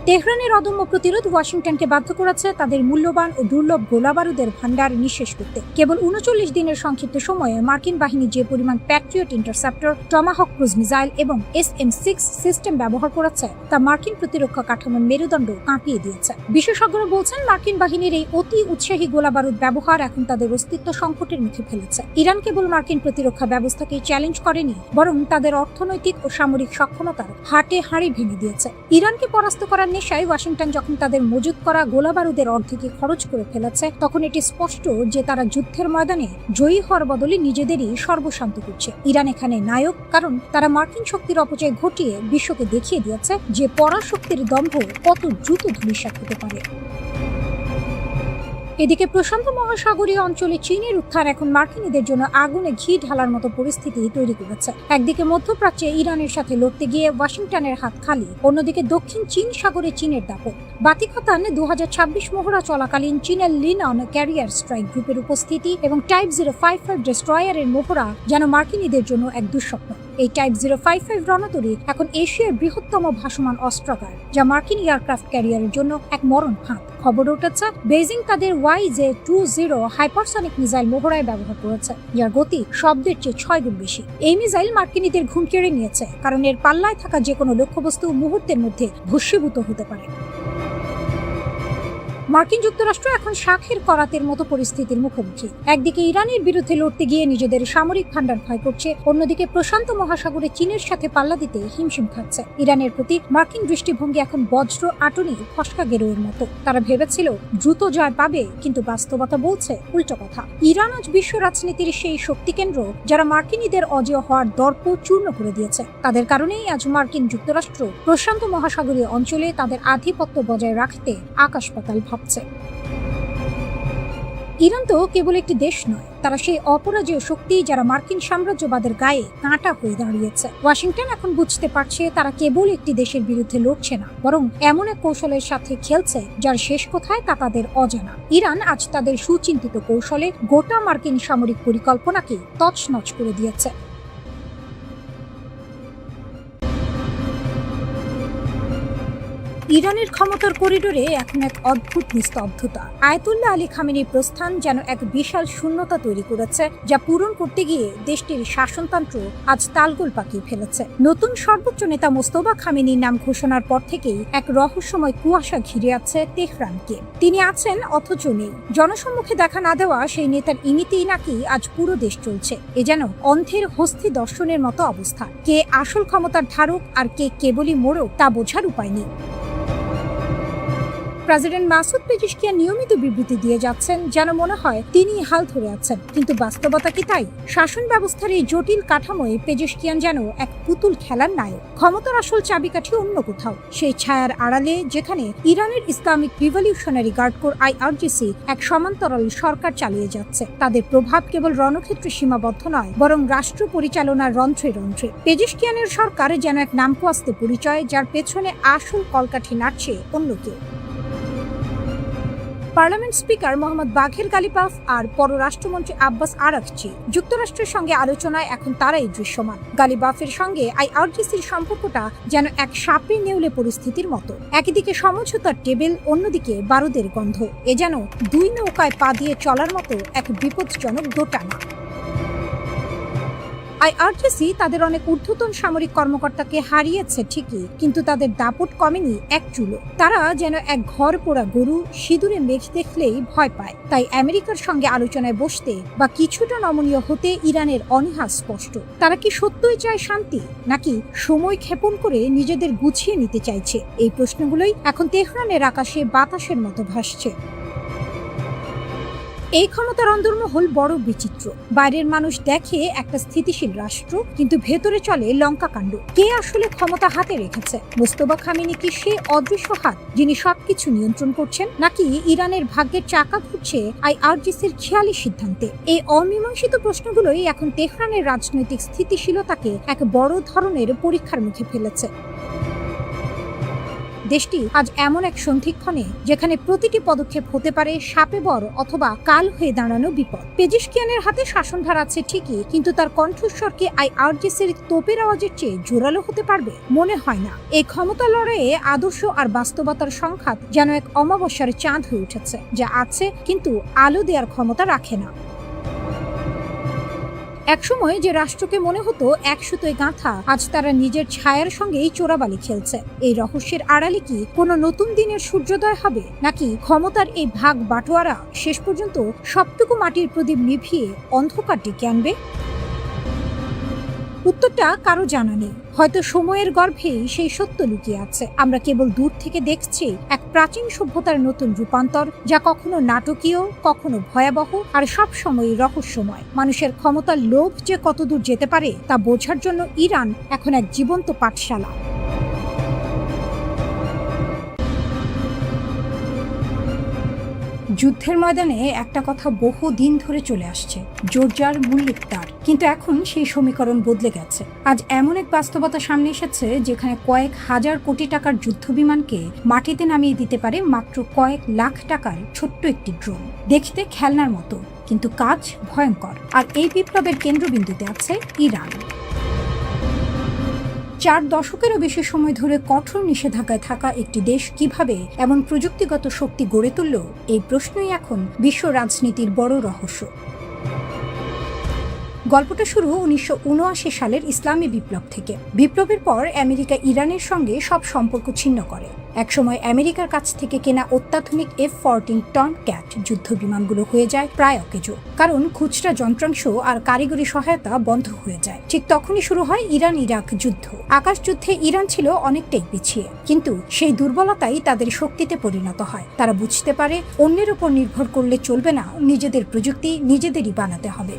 তেহরানের অদম্য প্রতিরোধ ওয়াশিংটনকে বাধ্য করেছে তাদের মূল্যবান ও দুর্লভ গোলাবারুদের ভান্ডার নিঃশেষ করতে। কেবল ৩৯ দিনের সংক্ষিপ্ত সময়ে মার্কিন বাহিনী যে পরিমাণ Patriot interceptor, Tomahawk cruise missile এবং SM-6 সিস্টেম ব্যবহার করেছে তা মার্কিন প্রতিরক্ষা কাঠামোর মেরুদণ্ড কাঁপিয়ে দিয়েছে। বিশেষজ্ঞরা বলছেন মার্কিন বাহিনীর এই অতি উৎসাহী গোলাবারুদ ব্যবহার এখন তাদের অস্তিত্ব সংকটের মুখে ফেলেছে। ইরান কেবল মার্কিন প্রতিরক্ষা ব্যবস্থাকে চ্যালেঞ্জ করেনি, বরং তাদের অর্থনৈতিক ও সামরিক সক্ষমতার হাটে হাঁড়ি ভেঙে দিয়েছে। ইরানকে পরাস্ত করার নেশায় ওয়াশিংটন যখন তাদের মজুত করা গোলাবারুদের অর্ধেকে খরচ করে ফেলেছে, তখন এটি স্পষ্ট যে তারা যুদ্ধের ময়দানে জয়ী হওয়ার বদলে নিজেদেরই সর্বশান্ত করছে। ইরান এখানে নায়ক, কারণ তারা মার্কিন শক্তির অপচয় ঘটিয়ে বিশ্বকে দেখিয়ে দিয়েছে যে পরাশক্তির দম্ভ কত দ্রুত ধূলিসাৎ হতে পারে। এদিকে প্রশান্ত মহাসাগরীয় অঞ্চলে চীনের উত্থান এখন মার্কিনীদের জন্য আগুনে ঘি ঢালার মতো পরিস্থিতি তৈরি করেছে। একদিকে মধ্যপ্রাচ্যে ইরানের সাথে লড়তে গিয়ে ওয়াশিংটনের হাত খালি, অন্যদিকে দক্ষিণ চীন সাগরে চীনের দাপট। বাতিখাতান 2026 মহড়া চলাকালীন চীনের লিনন ক্যারিয়ার স্ট্রাইক গ্রুপের উপস্থিতি এবং টাইপ 055 ডেস্ট্রয়ারের মহড়া যেন মার্কিনীদের জন্য এক দুঃস্বপ্ন। এই টাইপ 055 রণতরী এখন এশিয়ার বৃহত্তম ভাসমান অস্ত্রাগার, যা মার্কিন এয়ারক্রাফট ক্যারিয়ারের জন্য এক মরণ ফাঁদ। খবর উঠেছে বেজিং তাদের YJ-20 হাইপারসনিক মিসাইল মহড়ায় ব্যবহার করেছে, যার গতি শব্দের চেয়ে 6 গুণ বেশি। এই মিসাইল মার্কিনীদের ঘুম কেড়ে নিয়েছে, কারণ এর পাল্লায় থাকা যে কোনো লক্ষ্যবস্তু মুহূর্তের মধ্যে ভস্মীভূত হতে পারে। মার্কিন যুক্তরাষ্ট্র এখন শাখের করাতের মতো পরিস্থিতির মুখোমুখি। একদিকে ইরানের বিরুদ্ধে লড়তে গিয়ে নিজেদের সামরিক ভান্ডার ক্ষয় করছে, অন্যদিকে প্রশান্ত মহাসাগরে চীনের সাথে পাল্লা দিতে হিমশিম খাচ্ছে। ইরানের প্রতি মার্কিন দৃষ্টিভঙ্গি এখন বজ্র আটনি ফসকা গেরোয়ের মতো। তারা ভেবেছিল দ্রুত জয় পাবে, কিন্তু বাস্তবতা বলছে উল্টো কথা। ইরান আজ বিশ্ব রাজনীতির সেই শক্তি কেন্দ্র যারা মার্কিনীদের অজেয় হওয়ার দর্প চূর্ণ করে দিয়েছে। তাদের কারণেই আজ মার্কিন যুক্তরাষ্ট্র প্রশান্ত মহাসাগরীয় অঞ্চলে তাদের আধিপত্য বজায় রাখতে আকাশ পাতাল ভাবছে। ইরান তো কেবল একটি দেশ নয়, তারা সেই অপরাজেয় শক্তি যারা মার্কিন সাম্রাজ্যবাদের গায়ে কাঁটা হয়ে দাঁড়িয়েছে। ওয়াশিংটন এখন বুঝতে পারছে তারা কেবল একটি দেশের বিরুদ্ধে লড়ছে না, বরং এমন এক কৌশলের সাথে খেলছে যার শেষ কোথায় তা তাদের অজানা। ইরান আজ তাদের সুচিন্তিত কৌশলে গোটা মার্কিন সামরিক পরিকল্পনাকে তছনছ করে দিয়েছে। ইরানের ক্ষমতার করিডোরে এখন এক অদ্ভুত নিস্তব্ধতা। আয়াতুল্লাহ আলী খামেনির প্রস্থান যেন এক বিশাল শূন্যতা তৈরি করেছে, যা পূরণ করতে গিয়ে দেশটির শাসনতন্ত্র আজ তালগোল পাকিয়ে ফেলেছে। নতুন সর্বোচ্চ নেতা মোস্তফা খামেনির নাম ঘোষণার পর থেকেই এক রহস্যময় কুয়াশা ঘিরে আছে তেহরানকে। তিনি আছেন অথচ নেই। জনসম্মুখে দেখা না দেওয়া সেই নেতার ইঙ্গিতেই নাকি আজ পুরো দেশ চলছে। এ যেন অন্ধের হস্তি দর্শনের মতো অবস্থা। কে আসল ক্ষমতার ধারক আর কে কেবলই মোড়ক তা বোঝার উপায় নেই। প্রেসিডেন্ট মাসুদ পেজেশকিয়ান নিয়মিত বিবৃতি দিয়ে যাচ্ছেন, যেন মনে হয় তিনি হাল ধরে আছেন, কিন্তু বাস্তবতা কি তাই? শাসন ব্যবস্থার এই জটিল কাঠামোয় পেজেশকিয়ান যেন এক পুতুল খেলার নায়ক। ক্ষমতার আসল চাবিকাঠি অন্য কোথাও, সেই ছায়ার আড়ালে, যেখানে ইরানের Islamic revolutionary guard corps IRGC এক সমান্তরাল সরকার চালিয়ে যাচ্ছে। তাদের প্রভাব কেবল রণক্ষেত্রে সীমাবদ্ধ নয়, বরং রাষ্ট্র পরিচালনার রন্ধ্রে রন্ধ্রে। পেজেশকিয়ানের সরকার যেন এক নামকুয়াস্তে পরিচয়, যার পেছনে আসল কলকাঠি নাড়ছে অন্য কেউ। পার্লামেন্ট স্পিকার মোহাম্মদ বাঘের গালিবাফ আর পররাষ্ট্রমন্ত্রী আব্বাস আরাকচি যুক্তরাষ্ট্রের সঙ্গে আলোচনায় এখন তারাই দৃশ্যমান। গালিবাফের সঙ্গে IRGCর সম্পর্কটা যেন এক সাপে নেউলে পরিস্থিতির মতো। একদিকে সমঝোতার টেবিল, অন্যদিকে বারুদের গন্ধ। এ যেন দুই নৌকায় পা দিয়ে চলার মতো এক বিপজ্জনক দোটানা। IRGC তাদের অনেক ঊর্ধ্বতন সামরিক কর্মকর্তাকে হারিয়েছে ঠিকই, কিন্তু তাদের দাপট কমেনি এক চুলো। তারা যেন এক ঘর পোড়া গরু, সিঁদুরে মেঘ দেখলেই ভয় পায়। তাই আমেরিকার সঙ্গে আলোচনায় বসতে বা কিছুটা নমনীয় হতে ইরানের অনীহা স্পষ্ট। তারা কি সত্যই চায় শান্তি, নাকি সময় ক্ষেপণ করে নিজেদের গুছিয়ে নিতে চাইছে? এই প্রশ্নগুলোই এখন তেহরানের আকাশে বাতাসের মতো ভাসছে। এই ক্ষমতার অন্দরমহল বড় বিচিত্র। বাইরের মানুষ দেখে একটা স্থিতিশীল রাষ্ট্র, কিন্তু ভেতরে চলে লঙ্কাকাণ্ড। কে আসলে ক্ষমতা হাতে রেখেছে? মোস্তফা খামেনি কি সে অদৃশ্য হাত যিনি সবকিছু নিয়ন্ত্রণ করছেন, নাকি ইরানের ভাগ্যের চাকা ঘুরছে আইআরজিসির খেয়ালি সিদ্ধান্তে? এই অমীমাংসিত প্রশ্নগুলোই এখন তেহরানের রাজনৈতিক স্থিতিশীলতাকে এক বড় ধরনের পরীক্ষার মুখে ফেলেছে। দেশটি আজ এমন এক সন্ধিক্ষণে যেখানে প্রতিটি পদক্ষেপ হতে পারে শাপে বর অথবা কাল হয়ে দাঁড়ানো বিপদ। পেজিশকিয়ানের হাতে শাসনভার আছে ঠিকই, কিন্তু তার কণ্ঠস্বর কি আইআরজিসির তোপের আওয়াজের চেয়ে জোরালো হতে পারবে? মনে হয় না। এই ক্ষমতা লড়াইয়ে আদর্শ আর বাস্তবতার সংঘাত যেন এক অমাবস্যার চাঁদ হয়ে উঠেছে, যা আছে কিন্তু আলো দেওয়ার ক্ষমতা রাখে না। একসময় যে রাষ্ট্রকে মনে হতো এক সুতোয় গাঁথা, আজ তারা নিজের ছায়ার সঙ্গেই চোরাবালি খেলছে। এই রহস্যের আড়ালে কি কোনো নতুন দিনের সূর্যোদয় হবে, নাকি ক্ষমতার এই ভাগ বাটোয়ারা শেষ পর্যন্ত সবটুকু মাটির প্রদীপ নিভিয়ে অন্ধকার ডেকে আনবে? উত্তরটা কারো জানা নেই। হয়তো সময়ের গর্ভেই সেই সত্য লুকিয়ে আছে। আমরা কেবল দূর থেকে দেখছি এক প্রাচীন সভ্যতার নতুন রূপান্তর, যা কখনো নাটকীয়, কখনো ভয়াবহ, আর সব সময়ই রহস্যময়। মানুষের ক্ষমতার লোভ যে কতদূর যেতে পারে তা বোঝার জন্য ইরান এখন এক জীবন্ত পাঠশালা। যুদ্ধের ময়দানে একটা কথা বহু দিন ধরে চলে আসছে, জোরজার মূল্যের তার। কিন্তু এখন সেই সমীকরণ বদলে গেছে। আজ এমন এক বাস্তবতা সামনে এসেছে যেখানে কয়েক হাজার কোটি টাকার যুদ্ধ বিমানকে মাটিতে নামিয়ে দিতে পারে মাত্র কয়েক লাখ টাকার ছোট্ট একটি ড্রোন। দেখতে খেলনার মতো, কিন্তু কাজ ভয়ঙ্কর। আর এই বিপ্লবের কেন্দ্রবিন্দুতে আছে ইরান। 4 দশকেরও বেশি সময় ধরে কঠোর নিষেধাজ্ঞায় থাকা একটি দেশ কিভাবে এমন প্রযুক্তিগত শক্তি গড়ে তুলল, এই প্রশ্নই এখন বিশ্ব রাজনীতির বড় রহস্য। গল্পটা শুরু 1979 সালের ইসলামী বিপ্লব থেকে। বিপ্লবের পর আমেরিকা ইরানের সঙ্গে সব সম্পর্ক ছিন্ন করে। একসময় আমেরিকার কাছ থেকে কেনা অত্যাধুনিক F-14 টমক্যাট যুদ্ধ বিমানগুলো হয়ে যায় প্রায় অকেজো, কারণ খুচরা যন্ত্রাংশ আর কারিগরি সহায়তা বন্ধ হয়ে যায়। ঠিক তখনই শুরু হয় ইরান ইরাক যুদ্ধ। আকাশ যুদ্ধে ইরান ছিল অনেকটাই পিছিয়ে, কিন্তু সেই দুর্বলতাই তাদের শক্তিতে পরিণত হয়। তারা বুঝতে পারে অন্যের উপর নির্ভর করলে চলবে না, নিজেদের প্রযুক্তি নিজেদেরই বানাতে হবে।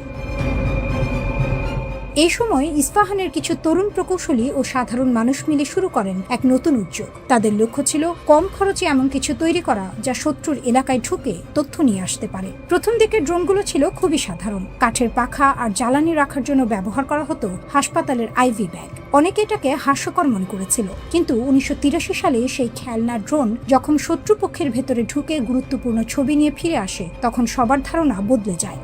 এই সময় ইস্পাহানের কিছু তরুণ প্রকৌশলী ও সাধারণ মানুষ মিলে শুরু করেন এক নতুন উদ্যোগ। তাদের লক্ষ্য ছিল কম খরচে এমন কিছু তৈরি করা যা শত্রুর এলাকায় ঢুকে তথ্য নিয়ে আসতে পারে। প্রথম দিকে ড্রোনগুলো ছিল খুবই সাধারণ। কাঠের পাখা আর জ্বালানি রাখার জন্য ব্যবহার করা হতো হাসপাতালের আইভি ব্যাগ। অনেকে এটাকে হাস্যকর মনে করেছিল, কিন্তু 1983 সালে সেই খেলনা ড্রোন যখন শত্রুপক্ষের ভেতরে ঢুকে গুরুত্বপূর্ণ ছবি নিয়ে ফিরে আসে, তখন সবার ধারণা বদলে যায়।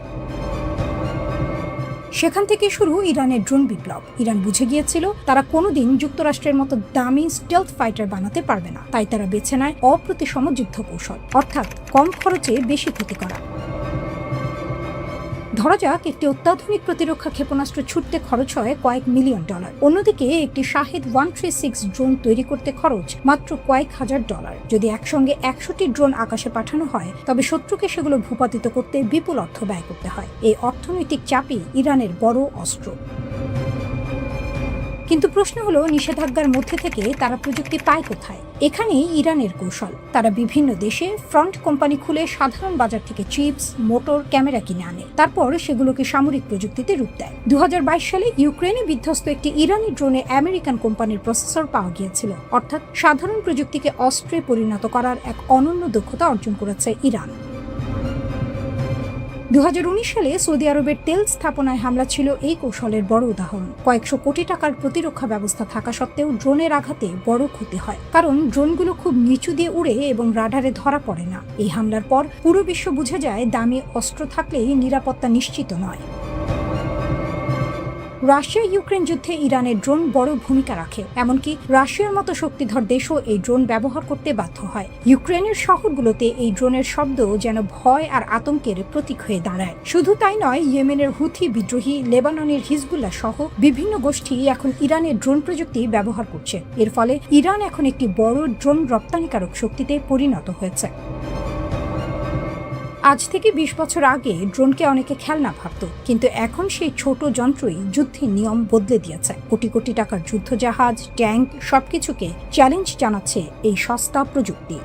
সেখান থেকে শুরু ইরানের ড্রোন বিপ্লব। ইরান বুঝে গিয়েছিল তারা কোনোদিন যুক্তরাষ্ট্রের মতো দামি স্টেলথ ফাইটার বানাতে পারবে না, তাই তারা বেছে নেয় অপ্রতিসম যুদ্ধ কৌশল, অর্থাৎ কম খরচে বেশি ক্ষতি করা। ধরা যাক একটি অত্যাধুনিক প্রতিরক্ষা ক্ষেপণাস্ত্র ছুটতে খরচ হয় কয়েক মিলিয়ন ডলার। অন্যদিকে একটি শাহেদ 136 ড্রোন তৈরি করতে খরচ মাত্র কয়েক হাজার ডলার। যদি একসঙ্গে 100টি ড্রোন আকাশে পাঠানো হয়, তবে শত্রুকে সেগুলো ভূপাতিত করতে বিপুল অর্থ ব্যয় করতে হয়। এই অর্থনৈতিক চাপই ইরানের বড় অস্ত্র। কিন্তু প্রশ্ন হলো, নিষেধাজ্ঞার মধ্যে থেকে তারা প্রযুক্তি পায় কোথায়? এখানেই ইরানের কৌশল। তারা বিভিন্ন দেশে ফ্রন্ট কোম্পানি খুলে সাধারণ বাজার থেকে চিপস, মোটর, ক্যামেরা কিনে আনে। তারপর সেগুলোকে সামরিক প্রযুক্তিতে রূপ দেয়। 2022 সালে ইউক্রেনে বিধ্বস্ত একটি ইরানি ড্রোনে আমেরিকান কোম্পানির প্রসেসর পাওয়া গিয়েছিল। অর্থাৎ সাধারণ প্রযুক্তিকে অস্ত্রে পরিণত করার এক অনন্য দক্ষতা অর্জন করেছে ইরান। 2019 সালে সৌদি আরবের তেল স্থাপনায় হামলা ছিল এই কৌশলের বড় উদাহরণ। কয়েকশো কোটি টাকার প্রতিরক্ষা ব্যবস্থা থাকা সত্ত্বেও ড্রোনের আঘাতে বড় ক্ষতি হয়, কারণ ড্রোনগুলো খুব নিচু দিয়ে উড়ে এবং রাডারে ধরা পড়ে না। এই হামলার পর পুরো বিশ্ব বুঝে যায় দামি অস্ত্র থাকলেই নিরাপত্তা নিশ্চিত নয়। রাশিয়া ইউক্রেন যুদ্ধে ইরানের ড্রোন বড় ভূমিকা রাখে। এমনকি রাশিয়ার মতো শক্তিধর দেশও এই ড্রোন ব্যবহার করতে বাধ্য হয়। ইউক্রেনের শহরগুলোতে এই ড্রোনের শব্দ যেন ভয় আর আতঙ্কের প্রতীক হয়ে দাঁড়ায়। শুধু তাই নয়, ইয়েমেনের হুথি বিদ্রোহী, লেবাননের হিজবুল্লাহ সহ বিভিন্ন গোষ্ঠী এখন ইরানের ড্রোন প্রযুক্তি ব্যবহার করছে। এর ফলে ইরান এখন একটি বড় ড্রোন রপ্তানিকারক শক্তিতে পরিণত হয়েছে। আজ থেকে 20 বছর আগে ড্রোনকে অনেকে খেলনা ভাবত, কিন্তু এখন সেই ছোট যন্ত্রই যুদ্ধের নিয়ম বদলে দিয়েছে। কোটি কোটি টাকার যুদ্ধ জাহাজ, ট্যাঙ্ক সবকিছুকে চ্যালেঞ্জ জানাচ্ছে এই সস্তা প্রযুক্তি।